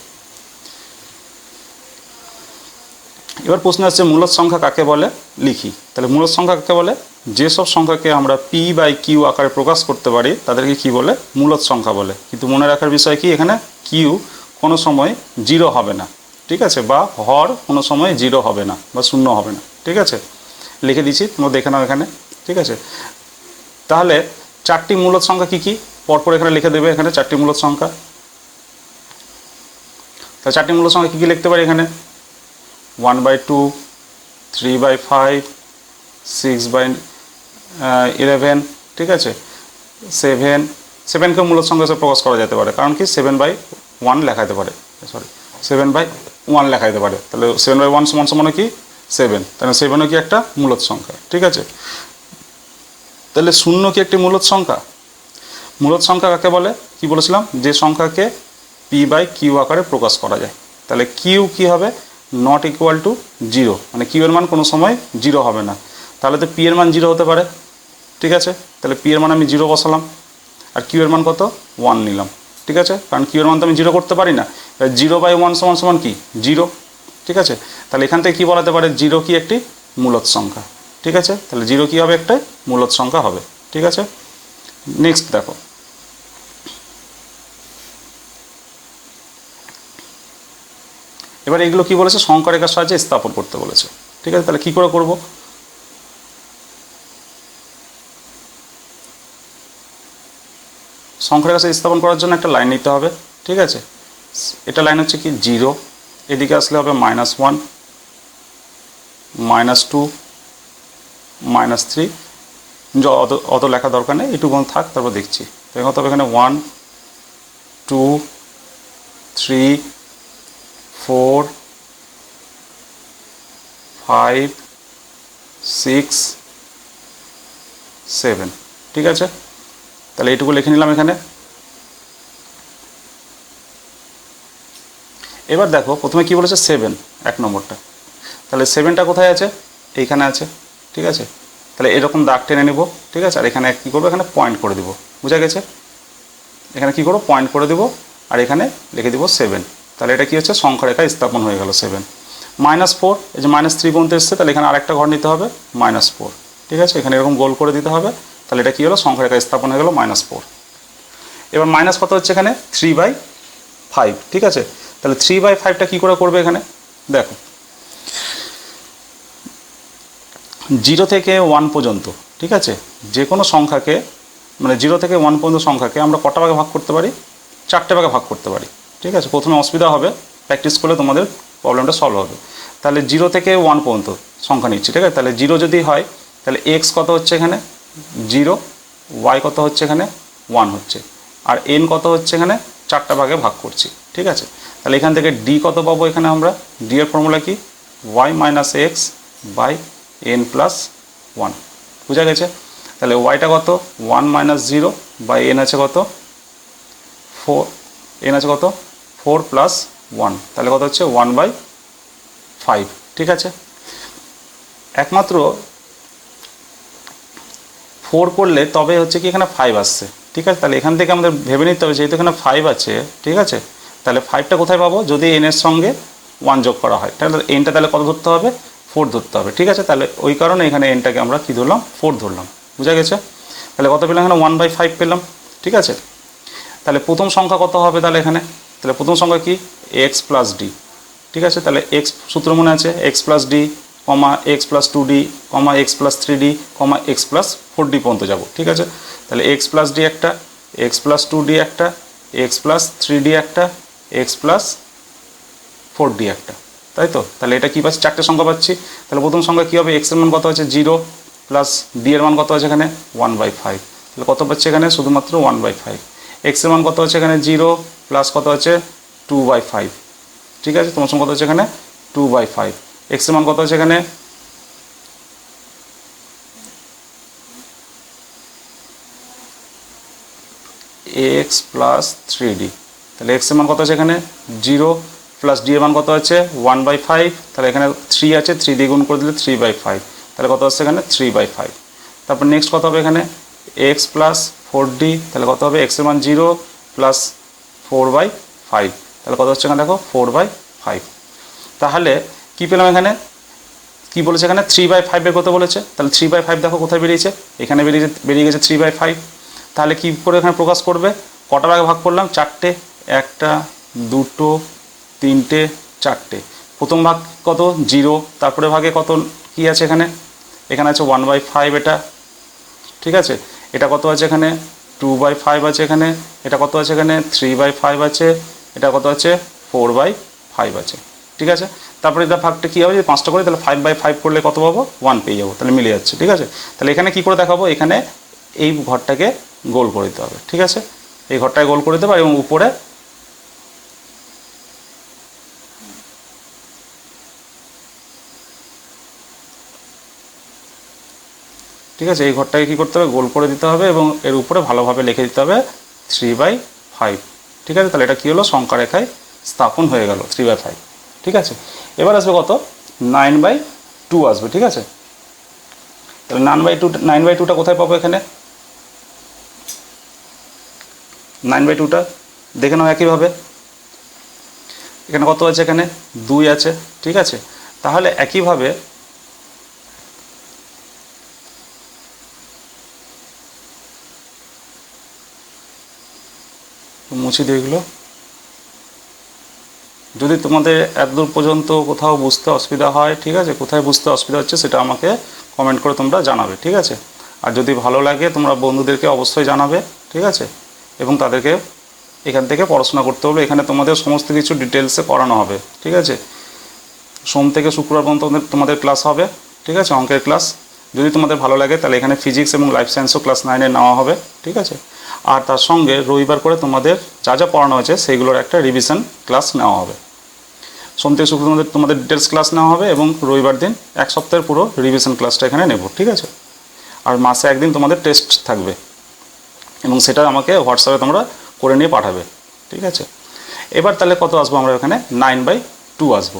এবার প্রশ্ন আসছে মূলদ সংখ্যা কাকে বলে, লিখি। তাহলে মূলদ সংখ্যা কাকে বলে, যেসব সংখ্যাকে আমরা পি বাই কিউ আকারে প্রকাশ করতে পারি তাদেরকে কি বলে, মূলদ সংখ্যা বলে। কিন্তু মনে রাখার বিষয় কি, এখানে কিউ কোনো সময় 0 হবে না, ঠিক আছে, বা হর কোনো সময় 0 হবে না বা 0 হবে না, ঠিক আছে। লিখে দিচ্ছি, তোমরা দেখে নাও এখানে, ঠিক আছে। তাহলে 4টি মূলদ সংখ্যা কী কী পরপর এখানে লিখে দেবে, এখানে 4টি মূলদ সংখ্যা। তাহলে 4টি মূলদ সংখ্যা কী কী লিখতে পারি এখানে 1/2, 3/5, 6/11, ঠিক আছে, 7কে মূলদ সংখ্যা হিসেবে প্রকাশ করা যেতে পারে, কারণ কি 7/1 লেখা যেতে পারে, 7/1 লেখা যেতে পারে। তাহলে 7/1 সমান সমান কি 7, তাহলে 7ও কি একটা মূলদ সংখ্যা, ঠিক আছে। তাহলে 0 কি একটি মূলদ সংখ্যা। মূলদ সংখ্যা কাকে বলে, কি বলেছিলাম, যে সংখ্যাকে পি বাই কিউ আকারে প্রকাশ করা যায়। তাহলে কিউ কি হবে নট ইকুয়াল টু 0, মানে কিউ এর মান কোনো সময় 0 হবে না। তাহলে তো পি এর মান 0 হতে পারে, ঠিক আছে। তাহলে পি এর মান আমি 0 বসালাম, আর কিউ এর মান কত 1 নিলাম, ঠিক আছে, কারণ কিউ এর মান তো আমি 0 করতে পারি না। 0/1 সমান সমান কি 0, ঠিক আছে। তাহলে এখান থেকে কী বলাতে পারে 0 কি একটি মূলদ সংখ্যা, ঠিক আছে। তাহলে 0 কী হবে, একটা মূলদ সংখ্যা হবে, ঠিক আছে। নেক্সট দেখো, এবার এগুলো কি বলেছে, সংখ্যা রেখার সাহায্যে স্থাপন করতে বলেছে, ঠিক আছে। তাহলে কী করে করব, সংখ্যা রেখার সাহায্যে স্থাপন করার জন্য একটা লাইন নিতে হবে, ঠিক আছে। এটা লাইন হচ্ছে কি 0, এদিকে আসলে হবে -1, -2, -3, অত লেখা দরকার নেই, এটুকু থাক, তারপর দেখছি। দেখো তবে এখানে 1, 2, 3, 4, 5, 6, 7, ঠিক আছে। তাহলে এইটুকু লিখে নিলাম এখানে। এবার দেখো প্রথমে কি বলেছে 7, 1 নম্বরটা। তাহলে 7টা কোথায় আছে, এইখানে আছে, ঠিক আছে। তাহলে এরকম দাগ টেনে নেব, ঠিক আছে। আর এখানে কী করবো, এখানে পয়েন্ট করে দেবো, বুঝা গেছে। এখানে কী করবো, পয়েন্ট করে দেবো, আর এখানে লিখে দেবো 7। তাহলে এটা কী হচ্ছে, সংখ্যা রেখা স্থাপন হয়ে গেল 7। -4, এই যে -3 পর্যন্ত এসছে, তাহলে এখানে আরেকটা ঘর নিতে হবে -4, ঠিক আছে। এখানে এরকম গোল করে দিতে হবে, তাহলে এটা কী হলো, সংখ্যা রেখা স্থাপন হয়ে গেল -4। এবার মাইনাস কত হচ্ছে এখানে 3/5, ঠিক আছে। তাহলে 3/5টা কী করে করবে এখানে দেখো, 0 থেকে 1 পর্যন্ত, ঠিক আছে, যে কোনো সংখ্যাকে, মানে 0 থেকে 1 পর্যন্ত সংখ্যাকে আমরা কটা ভাগে ভাগ করতে পারি, 4টে ভাগে ভাগ করতে পারি, ঠিক আছে। প্রথমে অসুবিধা হবে, প্র্যাকটিস করলে তোমাদের প্রবলেমটা সলভ হবে। তাহলে 0 থেকে 1 পর্যন্ত সংখ্যা নিচ্ছি, ঠিক আছে। তাহলে 0 যদি হয় তাহলে এক্স কত হচ্ছে এখানে 0, ওয়াই কত হচ্ছে এখানে 1 হচ্ছে, আর এন কত হচ্ছে এখানে 4টা ভাগে ভাগ করছি, ঠিক আছে। তাহলে এখান থেকে ডি কত পাবো, এখানে আমরা ডি এর ফর্মুলা কি Y minus X by N plus 1, বুঝা গেছে। তাহলে ওয়াইটা কত 1 - 0 বাই এন আছে কত 4, এন আছে কত 4 + 1, তাহলে কত হচ্ছে 1/5, ঠিক আছে। একমাত্র 4 করলে তবে হচ্ছে কি এখানে 5 আসছে, ঠিক আছে। তাহলে এখান থেকে আমাদের ভেবে নিতে হবে যেহেতু এখানে 5 আছে, ঠিক আছে, তাহলে 5টা কোথায় পাবো, যদি এন এর সঙ্গে 1 যোগ করা হয়, তাহলে এনটা তাহলে কত ধরতে হবে 4 ধরতে হবে, ঠিক আছে। তাহলে ওই কারণে এখানে এনটাকে আমরা কী ধরলাম 4 ধরলাম, বুঝা গেছে। তাহলে কত পেলাম এখানে 1/5 পেলাম, ঠিক আছে। তাহলে প্রথম সংখ্যা কত হবে তাহলে এখানে, তাহলে প্রথম সংখ্যা কি x + d, ঠিক আছে। তাহলে x সূত্র মনে আছে x + d, x + 2d, x + 3d, x + 4d পর্যন্ত যাব, ঠিক আছে। তাহলে x + d একটা, এক্স প্লাস 2d একটা, এক্স প্লাস 3d একটা, এক্স প্লাস 4d একটা, তাই তো? তাহলে এটা কী পাচ্ছি? চারটে সংখ্যা পাচ্ছি। তাহলে প্রথম সংখ্যা কী হবে? এক্সের মান কত আছে? 0 প্লাস ডি এর মান কত আছে এখানে? 1/5। তাহলে কত পাচ্ছি এখানে? শুধুমাত্র 1/5। এক্সের মান কত আছে এখানে? 0 প্লাস কত আছে? 2/5। ঠিক আছে, তোমার সঙ্গে কত আছে এখানে? 2/5। এক্সের মান কত আছে এখানে? X plus 3d। তাহলে এক্সের মান কত আছে এখানে? 0 প্লাস ডি এর মান কত আছে? 1/5। তাহলে এখানে 3 আছে, 3 দিয়ে গুণ করে দিলে 3/5। তাহলে কত আসছে এখানে? 3/5। তারপর নেক্সট কত হবে এখানে? X plus 4d। তাহলে কত হবে? এক্সের মান 0 প্লাস 4/5। তাহলে কত হচ্ছে এখানে? দেখো 4/5। তাহলে কি পেলাম এখানে? কি বলেছে এখানে? 3/5 বের করতে বলেছে। তাহলে 3/5 দেখো কোথায় বেরিয়েছে? এখানে বেরিয়ে গেছে 3/5। তাহলে কি করে এখানে প্রকাশ করবে? কটা ভাগে ভাগ করলাম? চারটে। একটা, দুটো, তিনটে, চারটে। প্রথম ভাগ কত? 0। তারপরে ভাগে কত কি আছে এখানে? এখানে আছে 1/5 এটা, ঠিক আছে। এটা কত আছে এখানে? 2/5 আছে এখানে। এটা কত আছে এখানে? 3/5 আছে। এটা কত আছে? 4/5 আছে, ঠিক আছে। তারপরে এটা ভাগটা কী হবে? যে 5টা করে, তাহলে 5/5 করলে কত পাবো? 1 পেয়ে যাবো। তাহলে মিলে যাচ্ছে, ঠিক আছে। তাহলে এখানে কী করে দেখাবো? এখানে এই ঘরটাকে গোল করে দিতে হবে, ঠিক আছে। এই ঘরটাকে গোল করে দেবো এবং উপরে ঠিক আছে, এই ঘরটাকে কী করতে হবে? গোল করে দিতে হবে এবং এর উপরে ভালোভাবে লিখে দিতে হবে 3/5, ঠিক আছে। তাহলে এটা কী হলো? সংখ্যা রেখায় স্থাপন হয়ে গেল 3/5, ঠিক আছে। এবার আসবে কত? 9/2 আসবে, ঠিক আছে। তাহলে 9/2টা কোথায় পাবো এখানে? 9/2টা দেখে নাও একইভাবে। এখানে কত আছে? এখানে 2 আছে, ঠিক আছে। তাহলে একইভাবে মুছে দিয়ে এগুলো। যদি তোমাদের এতদূর পর্যন্ত কোথাও বুঝতে অসুবিধা হয়, ঠিক আছে, কোথায় বুঝতে অসুবিধা হচ্ছে সেটা আমাকে কমেন্ট করে তোমরা জানাবে, ঠিক আছে। আর যদি ভালো লাগে তোমরা বন্ধুদেরকে অবশ্যই জানাবে, ঠিক আছে। এবং তাদেরকে এখান থেকে পড়াশোনা করতে হবে। এখানে তোমাদের সমস্ত কিছু ডিটেলসে করানো হবে, ঠিক আছে। সোম থেকে শুক্রবার পর্যন্ত তোমাদের ক্লাস হবে, ঠিক আছে, অঙ্কের ক্লাস। যদি তোমাদের ভালো লাগে তাহলে এখানে ফিজিক্স এবং লাইফ সায়েন্সও ক্লাস 9-এ নেওয়া হবে, ঠিক আছে। আর তার সঙ্গে রবিবার করে তোমাদের যা যা পড়ানো হয়েছে সেইগুলোর একটা রিভিশন ক্লাস নেওয়া হবে। সোম থেকে শুক্র তোমাদের ডিটেলস ক্লাস নেওয়া হবে এবং রবিবার দিন এক সপ্তাহের পুরো রিভিশন ক্লাসটা এখানে নেব, ঠিক আছে। আর মাসে একদিন তোমাদের টেস্ট থাকবে এবং সেটা আমাকে হোয়াটসঅ্যাপে তোমরা করে নিয়ে পাঠাবে, ঠিক আছে। এবার তাহলে কত আসবো আমরা এখানে? 9/2 আসবো,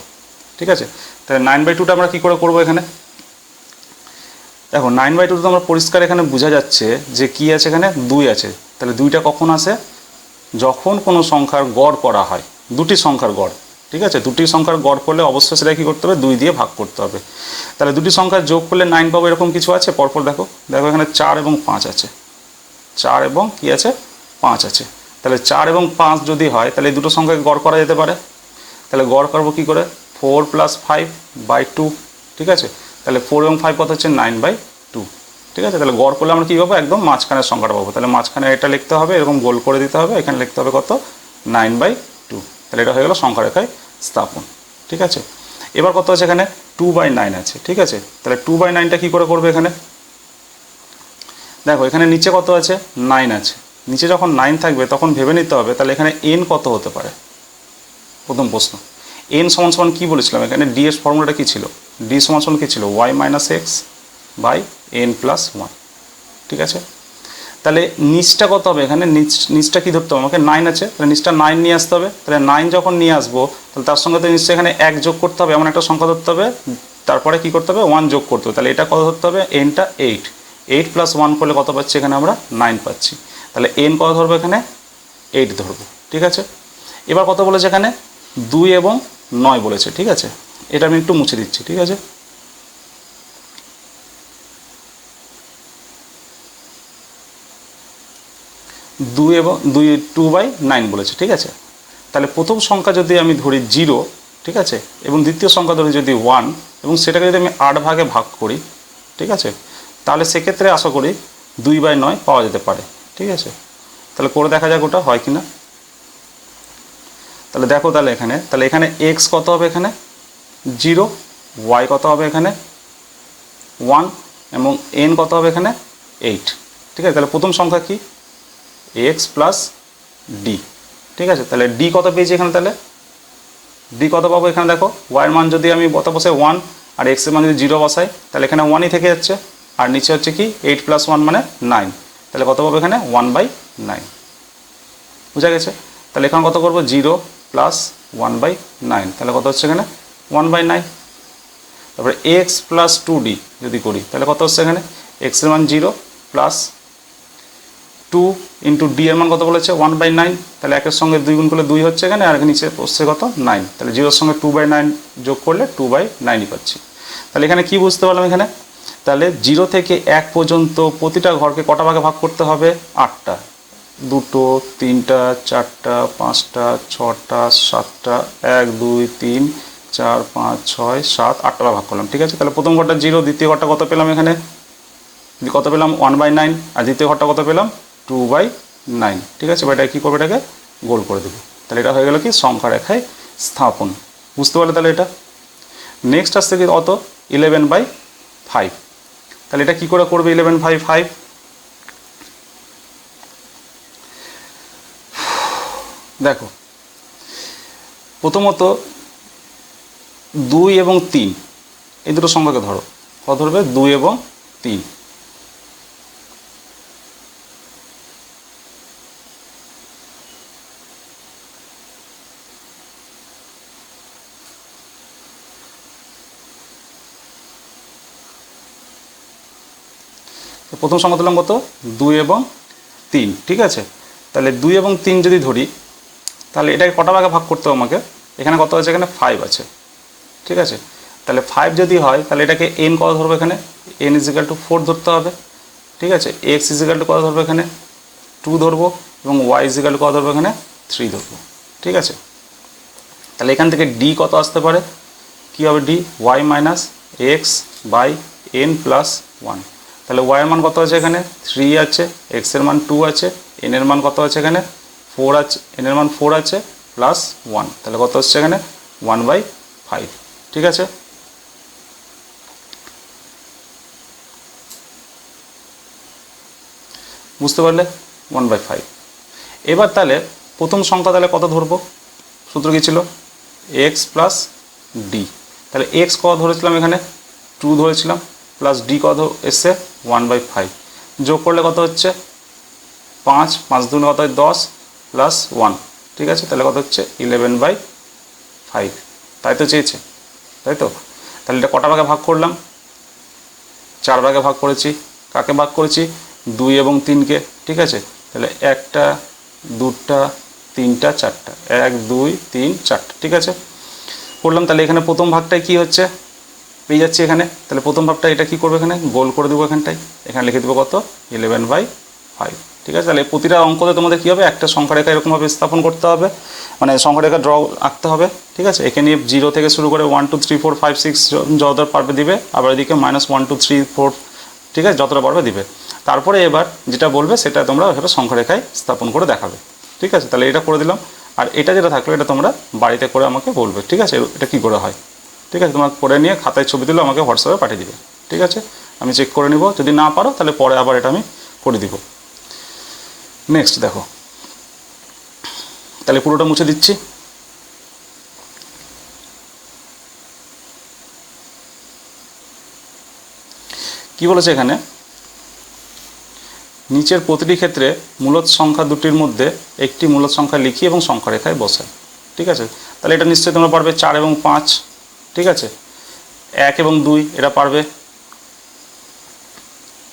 ঠিক আছে। তাহলে 9/2টা আমরা কী করে করবো এখানে? দেখো 9/2 তো আমরা পরিষ্কার এখানে বোঝা যাচ্ছে যে কী আছে এখানে? 2 আছে। তাহলে 2টা কখন আসে? যখন কোনো সংখ্যার গড় করা হয়, দুটি সংখ্যার গড়, ঠিক আছে। দুটি সংখ্যার গড় করলে অবশ্যই সেটা কী করতে হবে? 2 দিয়ে ভাগ করতে হবে। তাহলে দুটি সংখ্যার যোগ করলে 9 পাবো, এরকম কিছু আছে? পরপর দেখো এখানে 4 এবং 5 আছে। 4 এবং কী আছে? 5 আছে। তাহলে 4 এবং 5 যদি হয় তাহলে এই দুটো সংখ্যাকে গড় করা যেতে পারে। তাহলে গড় করবো কী করে? 4 + 5/2, ঠিক আছে। তাহলে 4 এবং 5 কত হচ্ছে? 9/2, ঠিক আছে। তাহলে গড় করলে আমরা কী পাবো? একদম মাঝখানের সংখ্যাটা পাবো। তাহলে মাঝখানে এটা লিখতে হবে, এরকম গোল করে দিতে হবে। এখানে লিখতে হবে কত? 9/2। তাহলে এটা হয়ে গেল সংখ্যা রেখায় স্থাপন, ঠিক আছে। এবার কত আছে এখানে? 2/9 আছে, ঠিক আছে। তাহলে 2/9টা কী করে করবে এখানে? দেখো এখানে নিচে কত আছে? 9 আছে। নিচে যখন 9 থাকবে তখন ভেবে নিতে হবে তাহলে এখানে n কত হতে পারে। প্রথম প্রশ্ন, n সমান সমান কী বলেছিলাম এখানে? ডি এর ফর্মুলাটা কী ছিল? ডি সমান সমান কী ছিল? y - x/n + 1, ঠিক আছে। তাহলে নিচটা কত হবে এখানে? নিচটা কী ধরতে হবে আমাকে? 9 আছে। তাহলে নিচটা 9 নিয়ে আসতে হবে। তাহলে 9 যখন নিয়ে আসবো তাহলে তার সঙ্গে তো নিশ্চয়ই এখানে 1 যোগ করতে হবে, এমন একটা সংখ্যা ধরতে হবে। তারপরে কী করতে হবে? 1 যোগ করতে হবে। তাহলে এটা কত ধরতে হবে? nটা 8। 8 + 1 করলে কত পাচ্ছি এখানে আমরা? 9 পাচ্ছি। তাহলে n কত ধরবো এখানে? 8 ধরবো, ঠিক আছে। এবার কত বলেছে এখানে? 2 এবং 9 বলেছে, ঠিক আছে। এটা আমি একটু মুছে দিচ্ছি, ঠিক আছে। 2/9 বলেছে, ঠিক আছে। তাহলে প্রথম সংখ্যা যদি আমি ধরি 0, ঠিক আছে, এবং দ্বিতীয় সংখ্যা ধরি যদি 1 এবং সেটাকে যদি আমি 8 ভাগে ভাগ করি, ঠিক আছে, তাহলে সেক্ষেত্রে আশা করি 2/9 পাওয়া যেতে পারে, ঠিক আছে। তাহলে করে দেখা যাক ওটা হয় কি না। তাহলে দেখো তাহলে এখানে এক্স কত হবে, এখানে 0, ওয়াই কত হবে এখানে 1 এবং এন কত হবে এখানে 8। ঠিক আছে, তাহলে প্রথম সংখ্যা কি এক্স প্লাস ডি। ঠিক আছে, তাহলে ডি কত পেয়েছি এখানে, তাহলে ডি কত পাবো এখানে দেখো, ওয়াইয়ের মান যদি আমি বসাই 1 আর এক্সের মান যদি 0 বসাই তাহলে এখানে 1ই থেকে যাচ্ছে, আর নিচে হচ্ছে কি 8 + 1 মানে 9, তাহলে কত পাবো এখানে 1/9। বুঝা গেছে? তাহলে এখানে কত করবো 0 + 1/9, তাহলে কত হচ্ছে এখানে 1/9। তারপরে এক্স প্লাস 2d যদি করি তাহলে কত হচ্ছে এখানে, এক্সের মান 0 প্লাস 2 ইন্টু ডি এর মান কত বলেছে 1/9, তাহলে একের সঙ্গে 2 গুণ করলে 2 হচ্ছে এখানে, আর নিচে বসছে কত 9, তাহলে 0-র সঙ্গে 2/9 যোগ করলে 2/9ই পাচ্ছি। তাহলে এখানে কি বুঝতে পারলাম এখানে, তাহলে 0 থেকে 1 পর্যন্ত প্রতিটা ঘরকে কটা ভাগে ভাগ করতে হবে 8টা, 2টো 3টা 4টা 5টা 6টা 7টা 1 2 3 4 5 6 7 8টা ভাগ করলাম। ঠিক আছে, তাহলে প্রথম ঘরটা 0, দ্বিতীয় ঘরটা কত পেলাম এখানে, কত পেলাম 1/9, আর দ্বিতীয় ঘরটা কত পেলাম 2/9। ঠিক আছে, বা এটা কী করবে, এটাকে গোল করে দেবো। তাহলে এটা হয়ে গেল কি সংখ্যা রেখায় স্থাপন। বুঝতে পারলে তাহলে এটা। নেক্সট আসছে কি অত 11/5। তাহলে এটা কী করে করবে 11/5, দেখো প্রথমত 2 এবং 3 এই দুটো সংখ্যাকে ধরো, কত ধরবে 2 এবং 3। প্রথম সংখ্যা দিলাম কত 2 এবং 3। ঠিক আছে, তাহলে 2 এবং 3 যদি ধরি তাহলে এটাকে কটা ভাগে ভাগ করতে হবে আমাকে, এখানে কত আছে, এখানে 5 আছে। ঠিক আছে, তাহলে 5 যদি হয় তাহলে এটাকে n কত ধরবো এখানে, n = 4 ধরতে হবে। ঠিক আছে, x = কত ধরবো এখানে 2 ধরবো, এবং y = কত ধরবো এখানে 3 ধরবো। ঠিক আছে, তাহলে এখান থেকে d কত আসতে পারে, কী হবে d y - x/n + 1। তাহলে y এর মান কত আছে এখানে 3 আছে, x এর মান 2 আছে, n এর মান কত আছে এখানে 4 আছে, n এর মান 4 আছে +1, তাহলে কত হচ্ছে এখানে 1/5। ঠিক আছে, বুঝতে পারলে 1/5। এবার তাহলে প্রথম সংখ্যা তাহলে কত ধরবো, সূত্র কী ছিল x + d। তাহলে x কত ধরেছিলাম এখানে 2 ধরেছিলাম, প্লাস d কত এসছে 1/5, যোগ করলে কত হচ্ছে 5, 5 2 কত হয় 10 + 1। ঠিক আছে, তাহলে কত হচ্ছে 11/5। তাই তো চেয়েছে, তাই তো। তাহলে এটা কটা ভাগে ভাগ করলাম, 4 ভাগে ভাগ করেছি। কাকে ভাগ করেছি 2 এবং 3কে। ঠিক আছে, তাহলে 1টা 2টা 3টা 4টা 1 2 3 4টা। ঠিক আছে, করলাম। তাহলে এখানে প্রথম ভাগটায় কি হচ্ছে পেয়ে যাচ্ছি এখানে, তাহলে প্রথম ভাগটা এটা কি করবে এখানে গোল করে দেবো এখানটায়, এখানে লিখে দেবো কত 11/5। ঠিক আছে, তাহলে প্রতিটা অঙ্কতে তোমাদের কী হবে একটা সংখ্যা রেখা এরকমভাবে স্থাপন করতে হবে, মানে সংখ্যা রেখা ড্র আঁকতে হবে। ঠিক আছে, এখানে 0 থেকে শুরু করে 1 2 3 4 5 6 যতটা পারবে দিবে, আবার এদিকে -1 2 3 4। ঠিক আছে, যতটা পারবে দিবে। তারপরে এবার যেটা বলবে সেটা তোমরা ওইভাবে সংখ্যা রেখায় স্থাপন করে দেখাবে। ঠিক আছে, তাহলে এটা করে দিলাম। আর এটা যেটা থাকলো এটা তোমরা বাড়িতে করে আমাকে বলবে। ঠিক আছে, এটা কী করে হয়। ঠিক আছে, তোমরা করে নিয়ে খাতায় ছবি দিলে আমাকে হোয়াটসঅ্যাপে পাঠিয়ে দিবে। ঠিক আছে, আমি চেক করে নিব, যদি না পারো তাহলে পরে আবার এটা আমি করে দিব। নেক্সট দেখো, তাহলে পুরোটা মুছে দিচ্ছি। কি বলেছে এখানে, নিচের প্রতিটি ক্ষেত্রে মূলদ সংখ্যা দুটির মধ্যে একটি মূলদ সংখ্যা লিখি এবং সংখ্যা রেখায় বসাই। ঠিক আছে, তাহলে এটা নিশ্চয়ই তোমরা পারবে 4 এবং 5। ঠিক আছে, 1 এবং 2 এটা পারবে।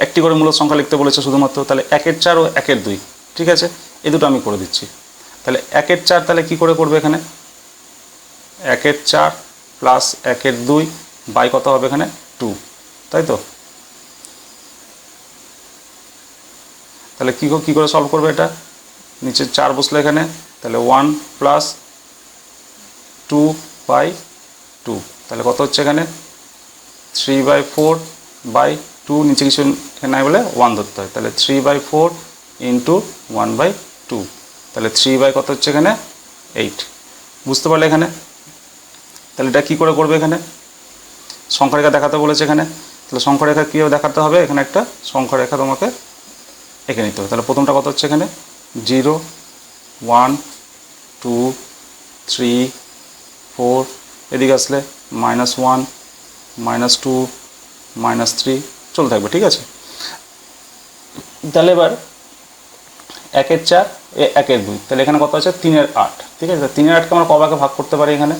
একটি করে মূলদ সংখ্যা লিখতে বলেছে শুধুমাত্র, তাহলে 1 এর 4 ও 1 এর 2। ঠিক আছে, এই দুটো আমি করে দিচ্ছি। তাহলে 1 এর 4 তাহলে কি করে করবে এখানে 1 এর 4 প্লাস 1 এর 2 বাই কত হবে এখানে 2, তাই তো। তাহলে কী করে সলভ করবে এটা, নিচে 4 বসলে এখানে, তাহলে 1 + 2/2, তাহলে কত হচ্ছে এখানে 3/4/2, নিচে কিছু এখানে নাই বলে 1 ধরতে হয়, তাহলে 3/4 × 1/2। 2, তাহলে 3 কত হচ্ছে এখানে 8। বুঝতে পারলে এখানে? তাহলে এটা কী করে করবে? এখানে সংখ্যা রেখা দেখাতে বলেছে এখানে, তাহলে সংখ্যা রেখা কীভাবে দেখাতে হবে? এখানে একটা সংখ্যা রেখা তোমাকে এঁকে নিতে হবে। তাহলে প্রথমটা কত হচ্ছে এখানে 0, 1, 2, 3, 4, এদিকে আসলে -1, -2, -3 চলতে থাকবে, ঠিক আছে? তাহলে এবার 1-এর 4, 1-এর 2, তাহলে এখানে কত আছে 3-এর 8, ঠিক আছে? 3-এর 8কে আমরা কভাগে ভাগ করতে পারি? এখানে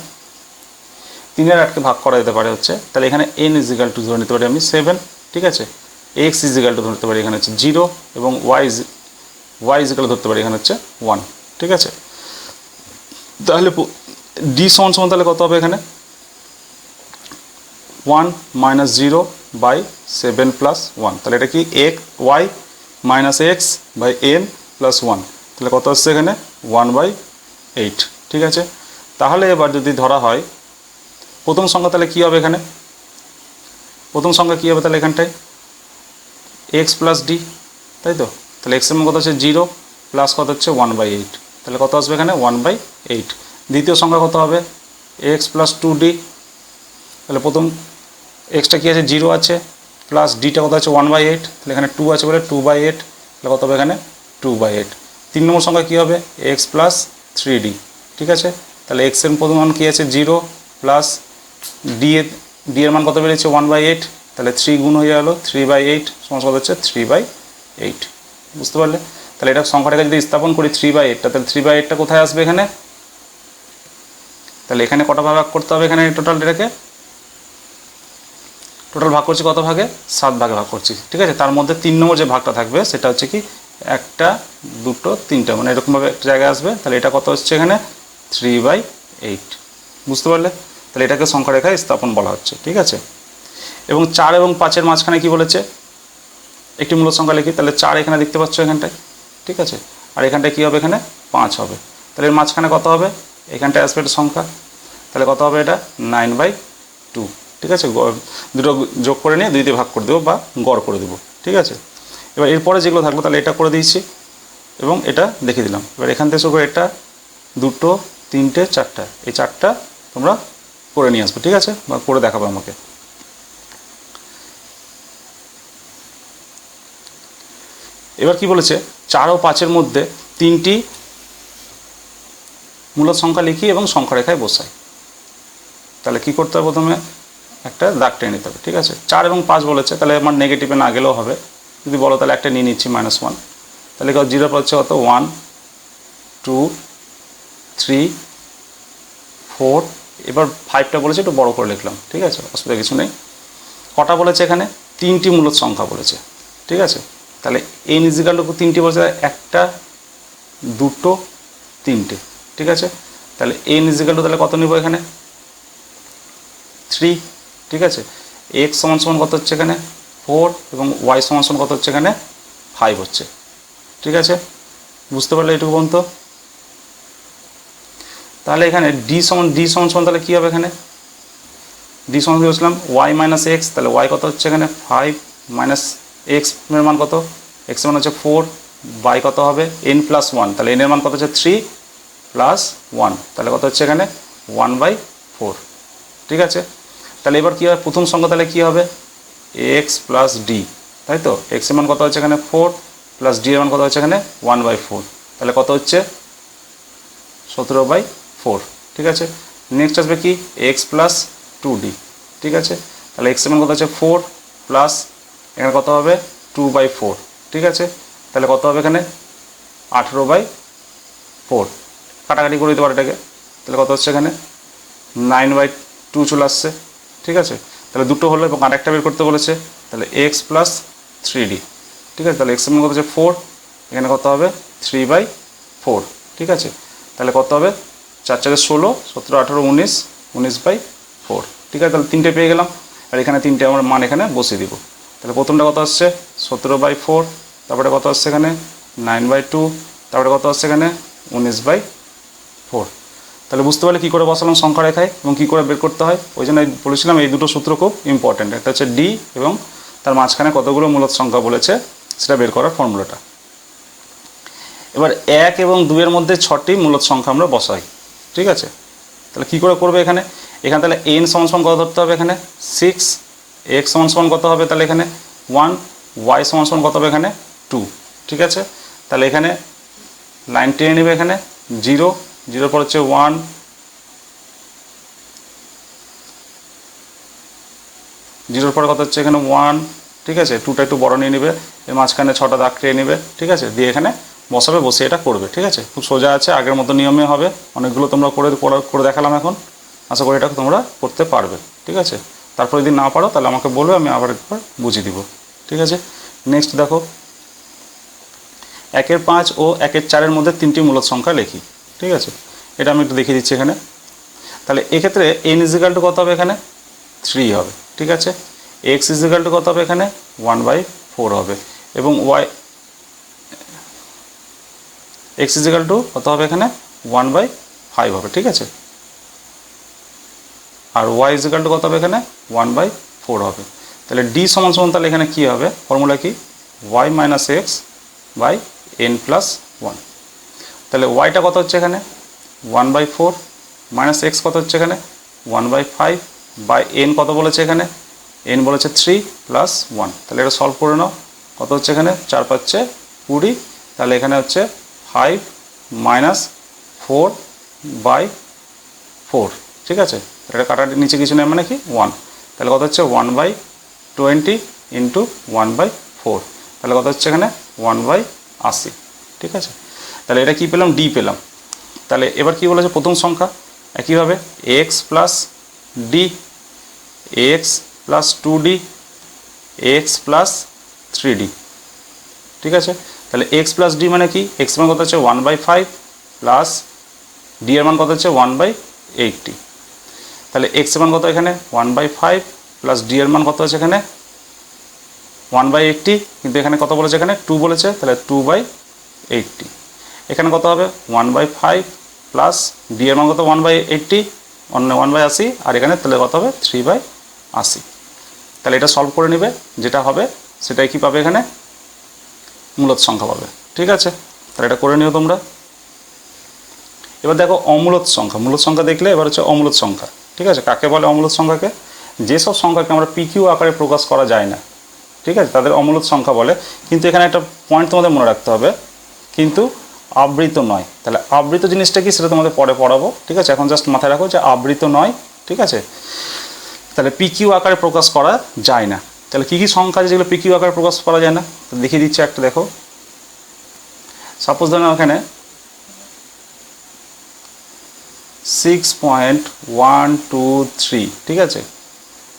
3-এর 8কে ভাগ করা যেতে পারে হচ্ছে, তাহলে এখানে n = ধরে নিতে পারি আমি 7, ঠিক আছে? x = ধরতে পারি এখানে হচ্ছে 0 এবং y ধরতে পারি এখানে হচ্ছে 1, ঠিক আছে? তাহলে d সমান তাহলে কত হবে এখানে 1 - 0/7 + 1, তাহলে এটা কি y - x n + 1, তাহলে কত আসছে এখানে 1/8, ঠিক আছে? তাহলে এবার যদি ধরা হয় প্রথম সংখ্যা, তাহলে কী হবে এখানে? প্রথম সংখ্যা কী হবে তাহলে এখানটায় x + d, তাই তো? তাহলে x এর মান কত হচ্ছে 0 প্লাস কত হচ্ছে 1/8, তাহলে কত আসবে এখানে 1/8। দ্বিতীয় সংখ্যা কত হবে x + 2d, তাহলে প্রথম এক্সটা কী আছে 0 আছে, প্লাস ডিটা কত আছে 1/8, তাহলে এখানে 2 আছে বলে 2/8, তাহলে কত হবে এখানে 2/8। 3 নম্বর সংখ্যা কী হবে x + 3d, ঠিক আছে? তাহলে x এর প্রথম মান কী আছে 0 প্লাস d এর মান কত বেরিয়েছে 1/8, তাহলে 3 গুণ হয়ে গেল 3/8 সমান কত হচ্ছে 3/8। বুঝতে পারলে? তাহলে এটা সংখ্যাটাকে যদি স্থাপন করি 3/8টা, তাহলে 3/8টা কোথায় আসবে এখানে? তাহলে এখানে কটা ভাগ করতে হবে? এখানে টোটাল ভাগ করছি কত ভাগে? 7 ভাগে ভাগ করছি, ঠিক আছে? তার মধ্যে 3 নম্বর যে ভাগটা থাকবে সেটা হচ্ছে কি 1টা 2টো 3টা, মানে এরকমভাবে একটা জায়গায় আসবে, তাহলে এটা কত হচ্ছে এখানে 3/8। বুঝতে পারলে? তাহলে এটাকে সংখ্যা রেখায় স্থাপন বলা হচ্ছে, ঠিক আছে? এবং 4 এবং 5-এর মাঝখানে কি বলেছে? একটি মূলদ সংখ্যা লিখি, তাহলে 4 এখানে দেখতে পাচ্ছ এখানটায়, ঠিক আছে? আর এখানটায় কী হবে? এখানে 5 হবে, তাহলে এর মাঝখানে কত হবে? এখানটায় আসবে একটা সংখ্যা, তাহলে কত হবে এটা 9/2, ঠিক আছে? দুটো যোগ করে নিয়ে 2 দিয়ে ভাগ করে দেবো বা গড় করে দেবো, ঠিক আছে? এবার এরপরে যেগুলো থাকলো তাহলে এটা করে দিয়েছি এবং এটা দেখিয়ে দিলাম। এবার এখান থেকে শুরু করে এটা 2টো 3টে 4টা, এই 4টা তোমরা করে নিয়ে আসবে, ঠিক আছে? বা করে দেখাবো আমাকে। এবার কি বলেছে 4 ও 5-এর মধ্যে 3টি মূলদ সংখ্যা লিখি এবং সংখ্যা রেখায় বসাই। তাহলে কি করতে হবে? প্রথমে একটা দাগ টেনে নিতে হবে, ঠিক আছে? 4 এবং 5 বলেছে, তাহলে আমার নেগেটিভে না গেলেও হবে, যদি বলো তাহলে একটা নিয়ে নিচ্ছি -1, তাহলে 0 হচ্ছে কত 1 2 3 4, এবার 5টা বলেছে একটু বড় করে লিখলাম, ঠিক আছে? অসুবিধা কিছু নেই। কটা বলেছে এখানে? 3টি মূলদ সংখ্যা বলেছে, ঠিক আছে? তাহলে n = 3টি বলেছে, 1টা 2টো 3টে, ঠিক আছে? তাহলে n = তাহলে কত নিব এখানে 3, ঠিক আছে? x সমান কত হচ্ছে এখানে 4 এবং y সমান কত হচ্ছে এখানে 5 হচ্ছে, ঠিক আছে? বুঝতে পারলে এটুকু পর্যন্ত? তাহলে এখানে d সমান তাহলে কী হবে? এখানে d সমান বলছিলাম y - x, তাহলে y কত হচ্ছে এখানে 5 মাইনাস x এর মান কত? x এর মান হচ্ছে 4, y কত হবে n + 1, তাহলে n এর মান কত হচ্ছে 3 + 1, তাহলে কত হচ্ছে এখানে 1/4, ঠিক আছে? তাহলে এবার কী হবে? প্রথম সংখ্যা তাহলে কী হবে x + d, তাই তো? x এর মান কত হচ্ছে এখানে 4 প্লাস d এর মান কত হচ্ছে এখানে 1/4, তাহলে কত হচ্ছে 17/4, ঠিক আছে? নেক্সট আসবে কি x + 2d, ঠিক আছে? তাহলে x এর মান কত হচ্ছে 4 প্লাস এখানে কত হবে 2/4, ঠিক আছে? তাহলে কত হবে এখানে 18/4, কাটাকাটি করে দিতে পারে এটাকে, তাহলে কত হচ্ছে এখানে 9/2 চলে আসছে, ঠিক আছে? তাহলে দুটো হলো এবং আরেকটা বের করতে বলেছে, তাহলে x + 3d, ঠিক আছে? তাহলে x এর মান কত হচ্ছে 4, এখানে কত হবে 3/4, ঠিক আছে? তাহলে কত হবে 4 × 16 17 18 19 19/4, ঠিক আছে? তাহলে 3টে পেয়ে গেলাম, আর এখানে 3টে আমার মান এখানে বসিয়ে দিব। তাহলে প্রথমটা কত আসছে 17/4, তারপরে কত আসছে এখানে 9/2, তারপরে কত আসছে এখানে 19/4। তাহলে বুঝতে পারলে কী করে বসালাম সংখ্যা রেখায় এবং কী করে বের করতে হয়। ওই জন্য বলেছিলাম এই দুটো সূত্র খুব ইম্পর্ট্যান্ট, একটা হচ্ছে ডি এবং তার মাঝখানে কতগুলো মূলদ সংখ্যা বলেছে সেটা বের করার ফর্মুলাটা। এবার 1 এবং 2 এর মধ্যে 6টি মূলদ সংখ্যা আমরা বসাই, ঠিক আছে। তাহলে কী করে করবে এখানে তাহলে n সমান কত ধরতে হবে এখানে 6, x সমান কত হবে তাহলে এখানে 1, y সমান কত হবে এখানে 2, ঠিক আছে। তাহলে এখানে লাইন টেনে নেবে এখানে 0, 0 পর হচ্ছে 1, 0 পরে কত হচ্ছে এখানে 1, ঠিক আছে। 2টা একটু বড় নিয়ে নেবে, এর মাঝখানে 6টা দাগ কেটে নেবে, ঠিক আছে, দিয়ে এখানে বসাবে, বসে এটা করবে, ঠিক আছে। খুব সোজা আছে, আগের মতো নিয়মে হবে। অনেকগুলো তোমরা করে দেখালাম এখন, আশা করি এটা তোমরা করতে পারবে, ঠিক আছে। তারপর যদি না পারো তাহলে আমাকে বলবে, আমি আবার একবার বুঝিয়ে দিব, ঠিক আছে। নেক্সট দেখো 1 এর 5 ও 1 এর 4 এর মধ্যে 3টি মূলদ সংখ্যা লিখি, ঠিক আছে। এটা আমি একটু দেখিয়ে দিচ্ছি এখানে। তাহলে এক্ষেত্রে n = কত হবে এখানে 3 হবে, ঠিক আছে। x = কত হবে এখানে 1/4 হবে, এবং x কত হবে এখানে 1/5 হবে, ঠিক আছে। আর y কত হবে এখানে 1/4 হবে। তাহলে d সমান তাহলে এখানে কি হবে, ফর্মুলা কি y - x/n+1। তাহলে yটা কত হচ্ছে এখানে 1/4, মাইনাস x কত হচ্ছে এখানে 1/5, বাই n কত বলেছে এখানে, n বলেছে 3 + 1। তাহলে এটা সলভ করে নাও, কত হচ্ছে এখানে 4 × 5 = 20। তাহলে এখানে হচ্ছে 5 - 4/4, ঠিক আছে। এটা কাটার নিচে কিছু নেই, মানে কি 1। তাহলে কত হচ্ছে 1/20 × 1/4, তাহলে কত হচ্ছে এখানে 1/80, ঠিক আছে। তাহলে এটা কি পেলাম, d পেলাম। তাহলে এবার কি বলেছে প্রথম সংখ্যা, একইভাবে x + d, x + 2d, x + 3d, ঠিক আছে। তাহলে x + d মানে কি, x মান কত হচ্ছে 1/5 প্লাস d এর মান কত হচ্ছে 1/80। তাহলে x এর মান কত এখানে 1/5 প্লাস d এর মান কত হচ্ছে এখানে 1/80, কিন্তু এখানে কত বলেছে, এখানে 2 বলেছে, তাহলে 2/80। এখানে কত হবে 1/5 প্লাস d এর মান কত 1/80, 1/80, আর এখানে তাহলে কত হবে 3/80। তাহলে এটা সলভ করে নেবে, যেটা হবে সেটাই কি পাবে এখানে মূলদ সংখ্যা পাবে, ঠিক আছে। তাহলে এটা করে নিও তোমরা। এবার দেখো অমূলদ সংখ্যা, মূলদ সংখ্যা দেখলে এবার হচ্ছে অমূলদ সংখ্যা, ঠিক আছে। কাকে বলে অমূলদ সংখ্যাকে, যেসব সংখ্যাকে আমরা PQ আকারে প্রকাশ করা যায় না, ঠিক আছে, তাদের অমূলদ সংখ্যা বলে। কিন্তু এখানে একটা পয়েন্ট তোমাদের মনে রাখতে হবে, কিন্তু আবৃত নয়। তাহলে আবৃত জিনিসটা কি সেটা তোমাদের পরে পড়াবো, ঠিক আছে। এখন জাস্ট মাথায় রাখো যে আবৃত নয়, ঠিক আছে। তাহলে PQ আকারে প্রকাশ করা যায় না। তাহলে কী কী সংখ্যা আছে যেগুলো PQ আকারে প্রকাশ করা যায় না, তো দেখিয়ে দিচ্ছি একটা। দেখো সাপোজ ধরো এখানে 6.123, ঠিক আছে।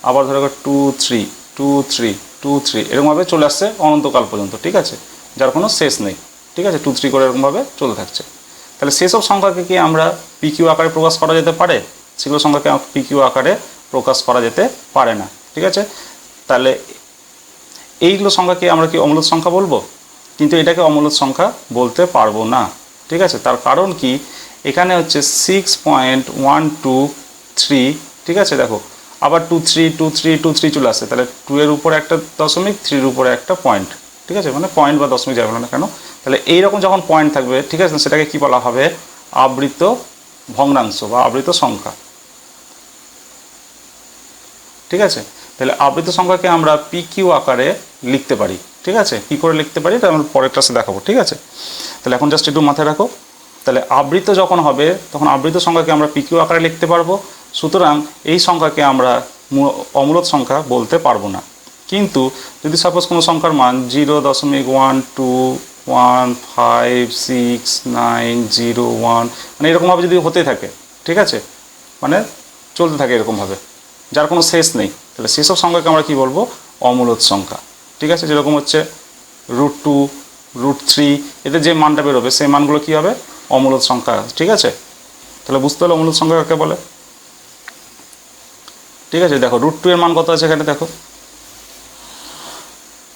আবার ধরো 2 3 2 3 2 3 এরকমভাবে চলে আসছে অনন্তকাল পর্যন্ত, ঠিক আছে, যার কোনো শেষ নেই, ঠিক আছে। 2 3 করে এরকমভাবে চলে থাকছে। তাহলে সেসব সংখ্যাকে কি আমরা PQ আকারে প্রকাশ করা যেতে পারে, সেগুলো সংখ্যাকে PQ আকারে প্রকাশ করা যেতে পারে না, ঠিক আছে। তাহলে এইগুলো সংখ্যাকে আমরা কি অমূলদ সংখ্যা বলবো, কিন্তু এটাকে অমূলদ সংখ্যা বলতে পারবো না, ঠিক আছে। তার কারণ কি, এখানে হচ্ছে 6.123, ঠিক আছে। দেখো আবার 2 3 2 3 2 3 চলে আসছে, তাহলে 2 এর উপরে একটা দশমিক, 3 এর উপরে একটা পয়েন্ট, ঠিক আছে, মানে পয়েন্ট বা দশমিক যাবে না কেন। তাহলে এইরকম যখন পয়েন্ট থাকবে, ঠিক আছে, সেটাকে কি বলা হবে আবৃত ভগ্নাংশ বা আবৃত সংখ্যা, ঠিক আছে। তাহলে আবৃত সংখ্যাকে আমরা PQ আকারে লিখতে পারি, ঠিক আছে। কী করে লিখতে পারি এটা আমরা পরের ক্লাসে দেখাবো, ঠিক আছে। তাহলে এখন জাস্ট একটু মাথায় রাখো, তাহলে আবৃত যখন হবে তখন আবৃত সংখ্যাকে আমরা PQ আকারে লিখতে পারবো। সুতরাং এই সংখ্যাকে আমরা অমূলদ সংখ্যা বলতে পারবো না। কিন্তু যদি সাপোজ কোনো সংখ্যার মান 0.1215690 মানে এরকমভাবে যদি হতে থাকে, ঠিক আছে, মানে চলতে থাকে এরকমভাবে, যার কোনো শেষ নেই, তাহলে সেসব সংখ্যাকে আমরা কি বলবো অমূলদ সংখ্যা, ঠিক আছে। যেরকম হচ্ছে √2 √3, এতে যে মানটা বেরোবে সেই মানগুলো কী হবে অমূলদ সংখ্যা, ঠিক আছে। তাহলে বুঝতে হলে অমূলদ সংখ্যা কাকে বলে, ঠিক আছে। দেখো √2 এর মান কত আছে এখানে, দেখো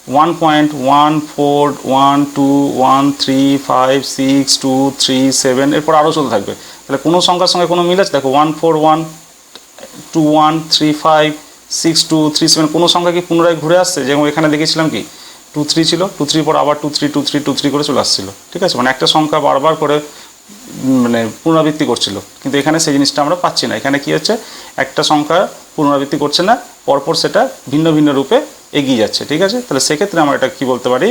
1.1412135623 এরপর আরও চলতে থাকবে। তাহলে কোনো সংখ্যার সঙ্গে কোনো মিল আছে, দেখো 14121356237, কোনো সংখ্যা কি পুনরায় ঘুরে আসছে, যেমন এখানে দেখেছিলাম কি 2 3 ছিল, 2 3 পর আবার 2 3 2 3 2 3 করে চলে আসছিল, ঠিক আছে, মানে একটা সংখ্যা বারবার করে মানে পুনরাবৃত্তি করছিল, কিন্তু এখানে সেই জিনিসটা আমরা পাচ্ছি না। এখানে কি হচ্ছে, একটা সংখ্যা পুনরাবৃত্তি করছে না, পরপর সেটা ভিন্ন ভিন্ন রূপে এগিয়ে যাচ্ছে, ঠিক আছে। তাহলে সেক্ষেত্রে আমরা এটা কি বলতে পারি,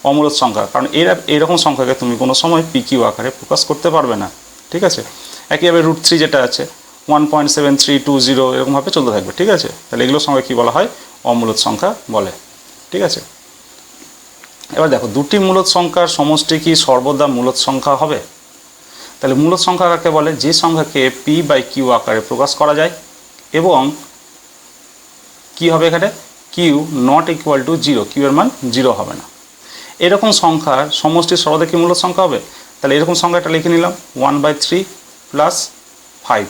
অমূলদ সংখ্যা, কারণ এইরকম সংখ্যাকে তুমি কোনো সময় পিকিউ আকারে প্রকাশ করতে পারবে না, ঠিক আছে। একইভাবে √3 যেটা আছে 1.7320 এরকমভাবে চলতে থাকবে, ঠিক আছে। তাহলে এগুলোর সঙ্গে কী বলা হয়, অমূলদ সংখ্যা বলে, ঠিক আছে। এবার দেখো, দুটি মূলদ সংখ্যার সমষ্টি কি সর্বদা মূলদ সংখ্যা হবে? তাহলে মূলদ সংখ্যা কাকে বলে, যে সংখ্যাকে p/q আকারে প্রকাশ করা যায় এবং কি হবে এখানে, q not equal two 0, q এর মান 0 হবে না, এরকম সংখ্যার সমষ্টি সর্বদা কি মূলদ সংখ্যা হবে। তাহলে এরকম সংখ্যাটা লিখে নিলাম 1/3 প্লাস 5,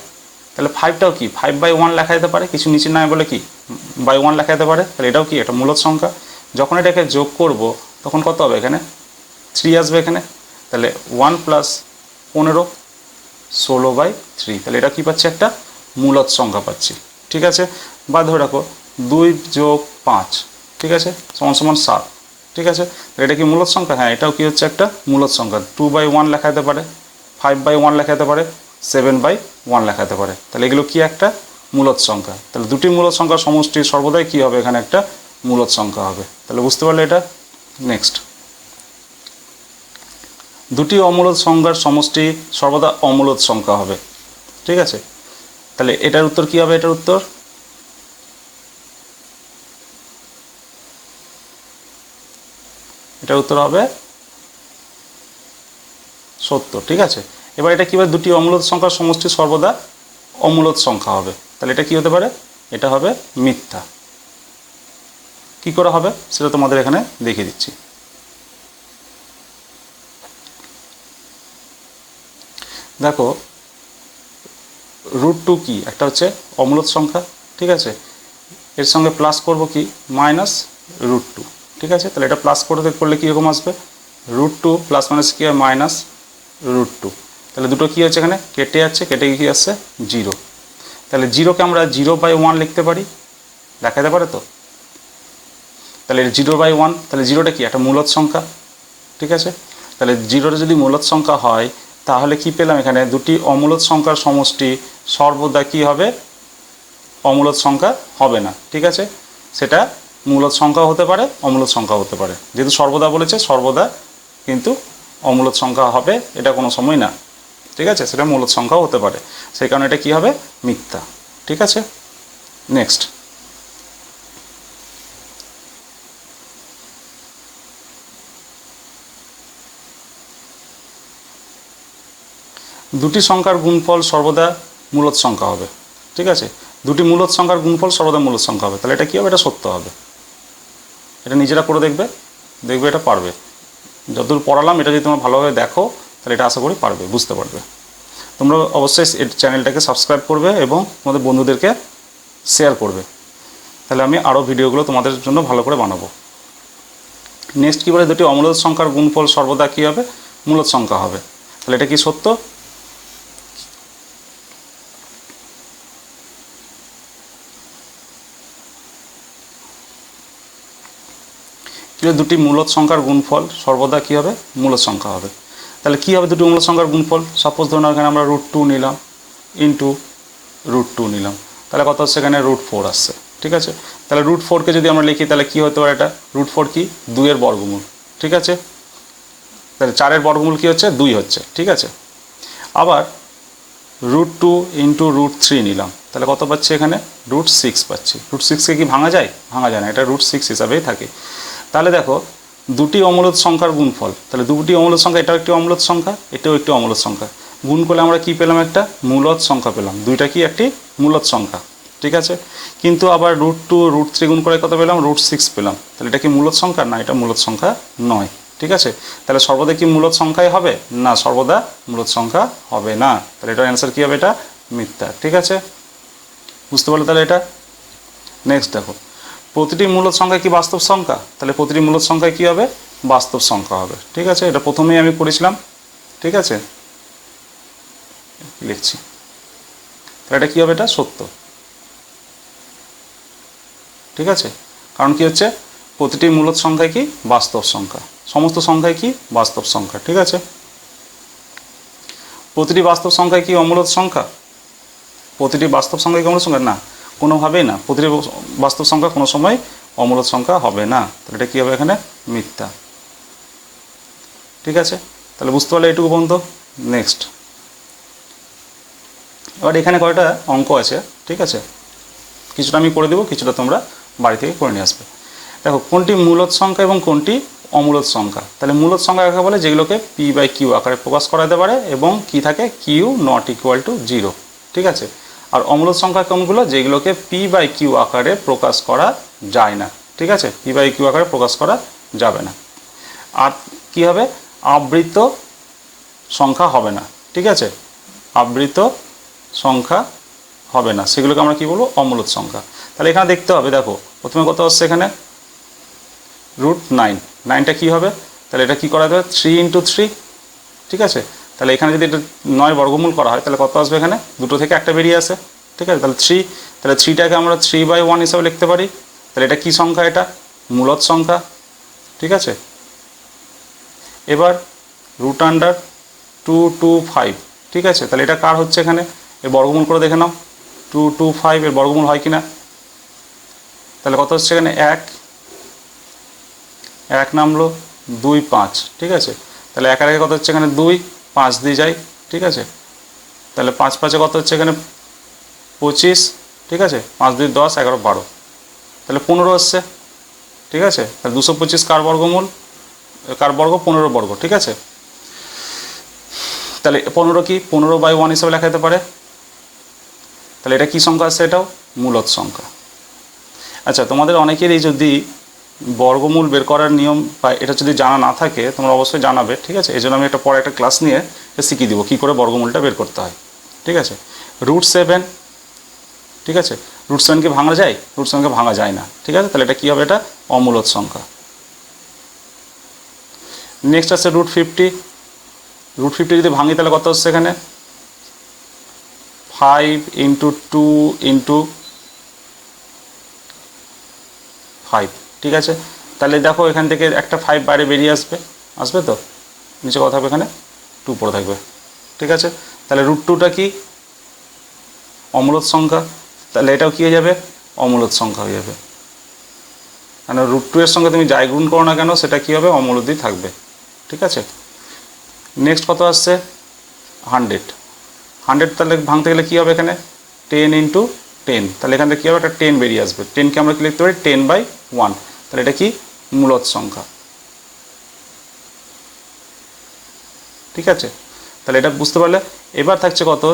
তাহলে 5টাও কি 5/1 লেখা যেতে পারে, কিছু নিচে নাই বলে কি বাই 1 লেখা যেতে পারে, তাহলে এটাও কি এটা মূলদ সংখ্যা। যখন এটাকে যোগ করব তখন কত হবে, এখানে 3 আসবে এখানে, তাহলে 1 প্লাস 15 16/3, তাহলে এটা কি পাচ্ছি, একটা মূলদ সংখ্যা পাচ্ছি, ঠিক আছে। বা ধরে রাখো 2 যোগ 5, ঠিক আছে, সমান সমান 7, ঠিক আছে। এটা কি মূলদ সংখ্যা, হ্যাঁ এটাও কি হচ্ছে একটা মূলদ সংখ্যা। 2/1 লেখা যেতে পারে, 5/1 লেখা যেতে পারে, 7/1 লেখা যেতে পারে, তাহলে এগুলো কি একটা মূলদ সংখ্যা। তাহলে দুটি মূলদ সংখ্যার সমষ্টি সর্বদাই কি হবে, এখানে একটা মূলদ সংখ্যা হবে। তাহলে বুঝতে পারলে এটা। নেক্সট, দুটি অমূলদ সংখ্যার সমষ্টি সর্বদা অমূলদ সংখ্যা হবে, ঠিক আছে। তাহলে এটার উত্তর কি হবে, এটার উত্তর হবে 70, ঠিক আছে। এবার এটা কীভাবে দুটি অমূলদ সংখ্যার সমষ্টি সর্বদা অমূলদ সংখ্যা হবে, তাহলে এটা কি হতে পারে, এটা হবে মিথ্যা। কি করে হবে সেটা তোমাদের এখানে দেখিয়ে দিচ্ছি। দেখো, √2 কি, একটা হচ্ছে অমূলদ সংখ্যা, ঠিক আছে, এর সঙ্গে প্লাস করব কি -√2, ঠিক আছে। তাহলে এটা প্লাস করলে কীরকম আসবে, √2 প্লাস মাইনাস কি হয় -√2, তাহলে দুটো কী হচ্ছে এখানে কেটে যাচ্ছে, কেটে কী আসছে 0, তাহলে 0কে আমরা 0/1 লিখতে পারি, লেখা যেতে পারে তো। তাহলে 0/1, তাহলে 0টা কি একটা মূলদ সংখ্যা, ঠিক আছে। তাহলে 0টা যদি মূলদ সংখ্যা হয় তাহলে কি পেলাম, এখানে দুটি অমূলদ সংখ্যার সমষ্টি সর্বদা কি হবে, অমূলদ সংখ্যা হবে না, ঠিক আছে। সেটা মূলদ সংখ্যা হতে পারে, অমূলদ সংখ্যা হতে পারে, যেহেতু সর্বদা বলেছে, সর্বদা কিন্তু অমূলদ সংখ্যা হবে এটা কোনো সময় না, ঠিক আছে, সেটা মূলদ সংখ্যাও হতে পারে, সেই কারণে এটা কি হবে মিথ্যা, ঠিক আছে। নেক্সট, দুটি সংখ্যার গুণফল সর্বদা মূলদ সংখ্যা হবে, ঠিক আছে, দুটি মূলদ সংখ্যার গুণফল সর্বদা মূলদ সংখ্যা হবে, তাহলে এটা কী হবে, এটা সত্য হবে। এটা নিজেরা করে দেখবে, এটা পারবে, যতদূর পড়ালাম এটা যদি তোমরা ভালোভাবে দেখো তাহলে এটা আশা করি পারবে, বুঝতে পারবে। তোমরা অবশ্যই এই চ্যানেলটাকে সাবস্ক্রাইব করবে এবং তোমাদের বন্ধুদেরকে শেয়ার করবে, তাহলে আমি আরও ভিডিওগুলো তোমাদের জন্য ভালো করে বানাবো। নেক্সট কী বলে, দুটি অমূলদ সংখ্যার গুণফল সর্বদা কী হবে, মূলদ সংখ্যা হবে, তাহলে এটা কি সত্য, দুটি মূলদ সংখ্যার গুণফল সর্বদা কী হবে, মূলদ সংখ্যা হবে। তাহলে কী হবে দুটি মূলদ সংখ্যার গুণফল, সাপোজ ধরুন এখানে আমরা √2 নিলাম ইন্টু √2 নিলাম, তাহলে কত হচ্ছে এখানে √4 আসছে, ঠিক আছে। তাহলে √4কে যদি আমরা লিখি তাহলে কী হতে পারে, এটা √4 কি 2 এর বর্গমূল, ঠিক আছে। তাহলে 4 এর বর্গমূল কী হচ্ছে 2 হচ্ছে, ঠিক আছে। আবার √2 ইন্টু √3 নিলাম, তাহলে কত পাচ্ছি এখানে √6 পাচ্ছি। √6কে কি ভাঙা যায়, ভাঙা যায় না, এটা √6 হিসাবেই থাকে। তাহলে দেখো, দুটি অমূলদ সংখ্যার গুণফল, তাহলে দুটি অমূলদ সংখ্যা, এটাও একটি অমূলদ সংখ্যা, এটাও একটি অমূলদ সংখ্যা, গুণ করলে আমরা কি পেলাম, একটা মূলদ সংখ্যা পেলাম, দুইটা কি একটি মূলদ সংখ্যা, ঠিক আছে। কিন্তু আবার √2 √3 গুণ করে কত পেলাম √6 পেলাম, তাহলে এটা কি মূলদ সংখ্যা, না এটা মূলদ সংখ্যা নয়, ঠিক আছে। তাহলে সর্বদা কি মূলদ সংখ্যাই হবে, না সর্বদা মূলদ সংখ্যা হবে না, তাহলে এটার অ্যান্সার কী হবে, এটা মিথ্যা, ঠিক আছে, বুঝতে পারলে তাহলে এটা। নেক্সট দেখো, প্রতিটি মূলদ সংখ্যা কি বাস্তব সংখ্যা, তাহলে প্রতিটি মূলদ সংখ্যায় কী হবে, বাস্তব সংখ্যা হবে, ঠিক আছে। এটা প্রথমেই আমি করেছিলাম, ঠিক আছে, লিখছি, তাহলে এটা কী হবে, এটা সত্য, ঠিক আছে। কারণ কি হচ্ছে, প্রতিটি মূলদ সংখ্যায় কি বাস্তব সংখ্যা, সমস্ত সংখ্যায় কি বাস্তব সংখ্যা, ঠিক আছে। প্রতিটি বাস্তব সংখ্যায় কি অমূলদ সংখ্যা, প্রতিটি বাস্তব সংখ্যায় কি অমূলদ সংখ্যা, না, কোনোভাবেই না। প্রতিটি বাস্তব সংখ্যা কোনো সময় অমূলদ সংখ্যা হবে না, তাহলে এটা কী হবে এখানে মিথ্যা, ঠিক আছে। তাহলে বুঝতে পারলে এইটুকু পর্যন্ত। নেক্সট, এবার এখানে কয়টা অঙ্ক আছে, ঠিক আছে, কিছুটা আমি করে দেবো, কিছুটা তোমরা বাড়ি থেকে করে নিয়ে আসবে। দেখো কোনটি মূলদ সংখ্যা এবং কোনটি অমূলদ সংখ্যা। তাহলে মূলদ সংখ্যা কাকে বলে, যেগুলোকে p/q আকারে প্রকাশ করা যেতে পারে এবং কি থাকে q নট ইকুয়াল টু 0, ঠিক আছে। আর অমূলদ সংখ্যা কোনগুলো, যেগুলোকে p/q আকারে প্রকাশ করা যায় না, ঠিক আছে, p/q আকারে প্রকাশ করা যাবে না। আর কি হবে, আবৃত সংখ্যা হবে না, ঠিক আছে, আবৃত সংখ্যা হবে না, সেগুলোকে আমরা কি বলবো অমূলদ সংখ্যা। তাহলে এখানে দেখতে হবে, দেখো প্রথমে কত আসছে এখানে √9, 9টা কী হবে, তাহলে এটা কি করা যাবে 3 × 3, ঠিক আছে। তাহলে এখানে যদি এটা 9 বর্গমূল করা হয় তাহলে কত আসবে, এখানে দুটো থেকে একটা বেরিয়ে আসে, ঠিক আছে। তাহলে 3, তাহলে 3টাকে আমরা 3/1 হিসাবে লিখতে পারি। তাহলে এটা কি সংখ্যা, এটা মূলদ সংখ্যা, ঠিক আছে। এবার √225, ঠিক আছে, তাহলে এটা কার হচ্ছে, এখানে এর বর্গমূল করে দেখে নাও, 225 এর বর্গমূল হয় কি না। তাহলে কত হচ্ছে এখানে 1 নামলো 2 5, ঠিক আছে। তাহলে 1 আর 1 কত হচ্ছে এখানে 2, 5 দিয়ে যায়, ঠিক আছে। তাহলে 5 5 কত হচ্ছে এখানে 25, ঠিক আছে, 5 2 10 11 12, তাহলে 15 আসছে, ঠিক আছে। তাহলে 225 কার বর্গমূল, কার বর্গ 15 বর্গ, ঠিক আছে। তাহলে 15 কি 15/1 হিসাবে লেখা যেতে পারে। তাহলে এটা কি সংখ্যা আসছে, এটাও মূলদ সংখ্যা। আচ্ছা, তোমাদের অনেকেরই যদি বর্গমূল বের করার নিয়ম বা এটা যদি জানা না থাকে তোমরা অবশ্যই জানাবে, ঠিক আছে। এই জন্য আমি পরে একটা ক্লাস নিয়ে শিখিয়ে দিব কী করে বর্গমূলটা বের করতে হয়, ঠিক আছে। √7, ঠিক আছে, √7 কি ভাঙা যায়, √7কে ভাঙা যায় না, ঠিক আছে। তাহলে এটা কী হবে, এটা অমূলদ সংখ্যা। নেক্সট আছে √50, √50 যদি ভাঙি তাহলে কত হচ্ছে এখানে 5 × 2 × 5, ঠিক আছে। তাহলে দেখো এখান থেকে একটা 5 বাইরে বেরিয়ে আসবে তো, নিচে কথা হবে এখানে 2 পড়ে থাকবে, ঠিক আছে। তাহলে √2টা কি অমূলদ সংখ্যা, তাহলে এটাও কী হয়ে যাবে অমূলদ সংখ্যা হয়ে যাবে, কারণ √2 এর সঙ্গে তুমি যাই গুণ করো না কেন সেটা কী হবে অমূলদই থাকবে, ঠিক আছে। নেক্সট কত আসছে 100, তাহলে ভাঙতে গেলে কী হবে এখানে 10 × 10, তাহলে এখান থেকে কী হবে একটা 10 বেরিয়ে আসবে। 10কে আমরা কি লিখতে পারি 10/1, তাহলে এটা কি মূলদ সংখ্যা, ঠিক আছে। তাহলে এটা বুঝতে পারলে। এবার থাকছে কত,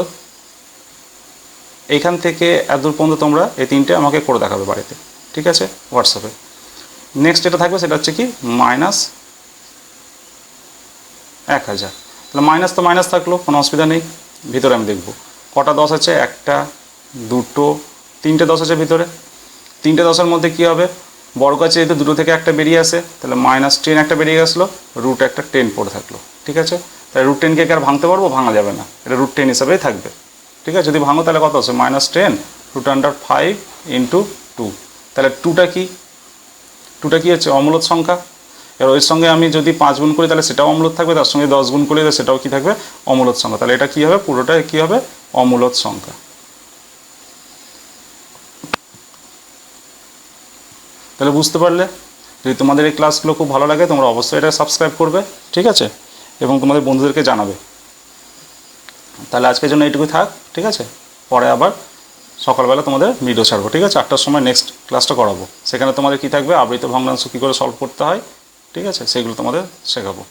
এইখান থেকে এতদূর পর্যন্ত তোমরা এই তিনটে আমাকে করে দেখাবে বাড়িতে, ঠিক আছে, হোয়াটসঅ্যাপে। নেক্সট যেটা থাকবে সেটা হচ্ছে কি -1000, তাহলে মাইনাস তো মাইনাস থাকলো, কোনো অসুবিধা নেই। ভিতরে আমি দেখব কটা 10 আছে, 1টা 2টো 3টে 10 আছে ভিতরে। 3টে 10-এর মধ্যে কী হবে, বর্গ আছে যেহেতু দুটো থেকে একটা বেরিয়ে আসে, তাহলে -10 একটা বেরিয়ে গেছিলো, √ একটা 10 পড়ে থাকলো, ঠিক আছে। তাহলে √10কে কি আর ভাঙতে পারবো, ভাঙা যাবে না, এটা √10 হিসাবেই থাকবে, ঠিক আছে। যদি ভাঙো তাহলে কত আছে -10 √5 × 2, তাহলে 2টা কি হচ্ছে অমূলদ সংখ্যা। এবার ওই সঙ্গে আমি যদি 5 গুণ করি তাহলে সেটাও অমূলদ থাকবে, তার সঙ্গে 10 গুণ করি সেটাও কি থাকবে অমূলদ সংখ্যা, তাহলে এটা কী হবে পুরোটা কী হবে অমূলদ সংখ্যা। তাহলে বুঝতে পারলে। যদি তোমাদের এই ক্লাসগুলো খুব ভালো লাগে তোমরা অবশ্যই এটা সাবস্ক্রাইব করবে, ঠিক আছে, এবং তোমাদের বন্ধুদেরকে জানাবে। তাহলে আজকের জন্য এইটুকুই থাক, ঠিক আছে। পরে আবার সকালবেলা তোমাদের ভিডিও ছাড়বো, ঠিক আছে, 8টার সময় নেক্সট ক্লাসটা করাবো। সেখানে তোমাদের কী থাকবে আবৃত ভগ্নাংশ কী করে সলভ করতে হয়, ঠিক আছে, সেগুলো তোমাদের শেখাবো।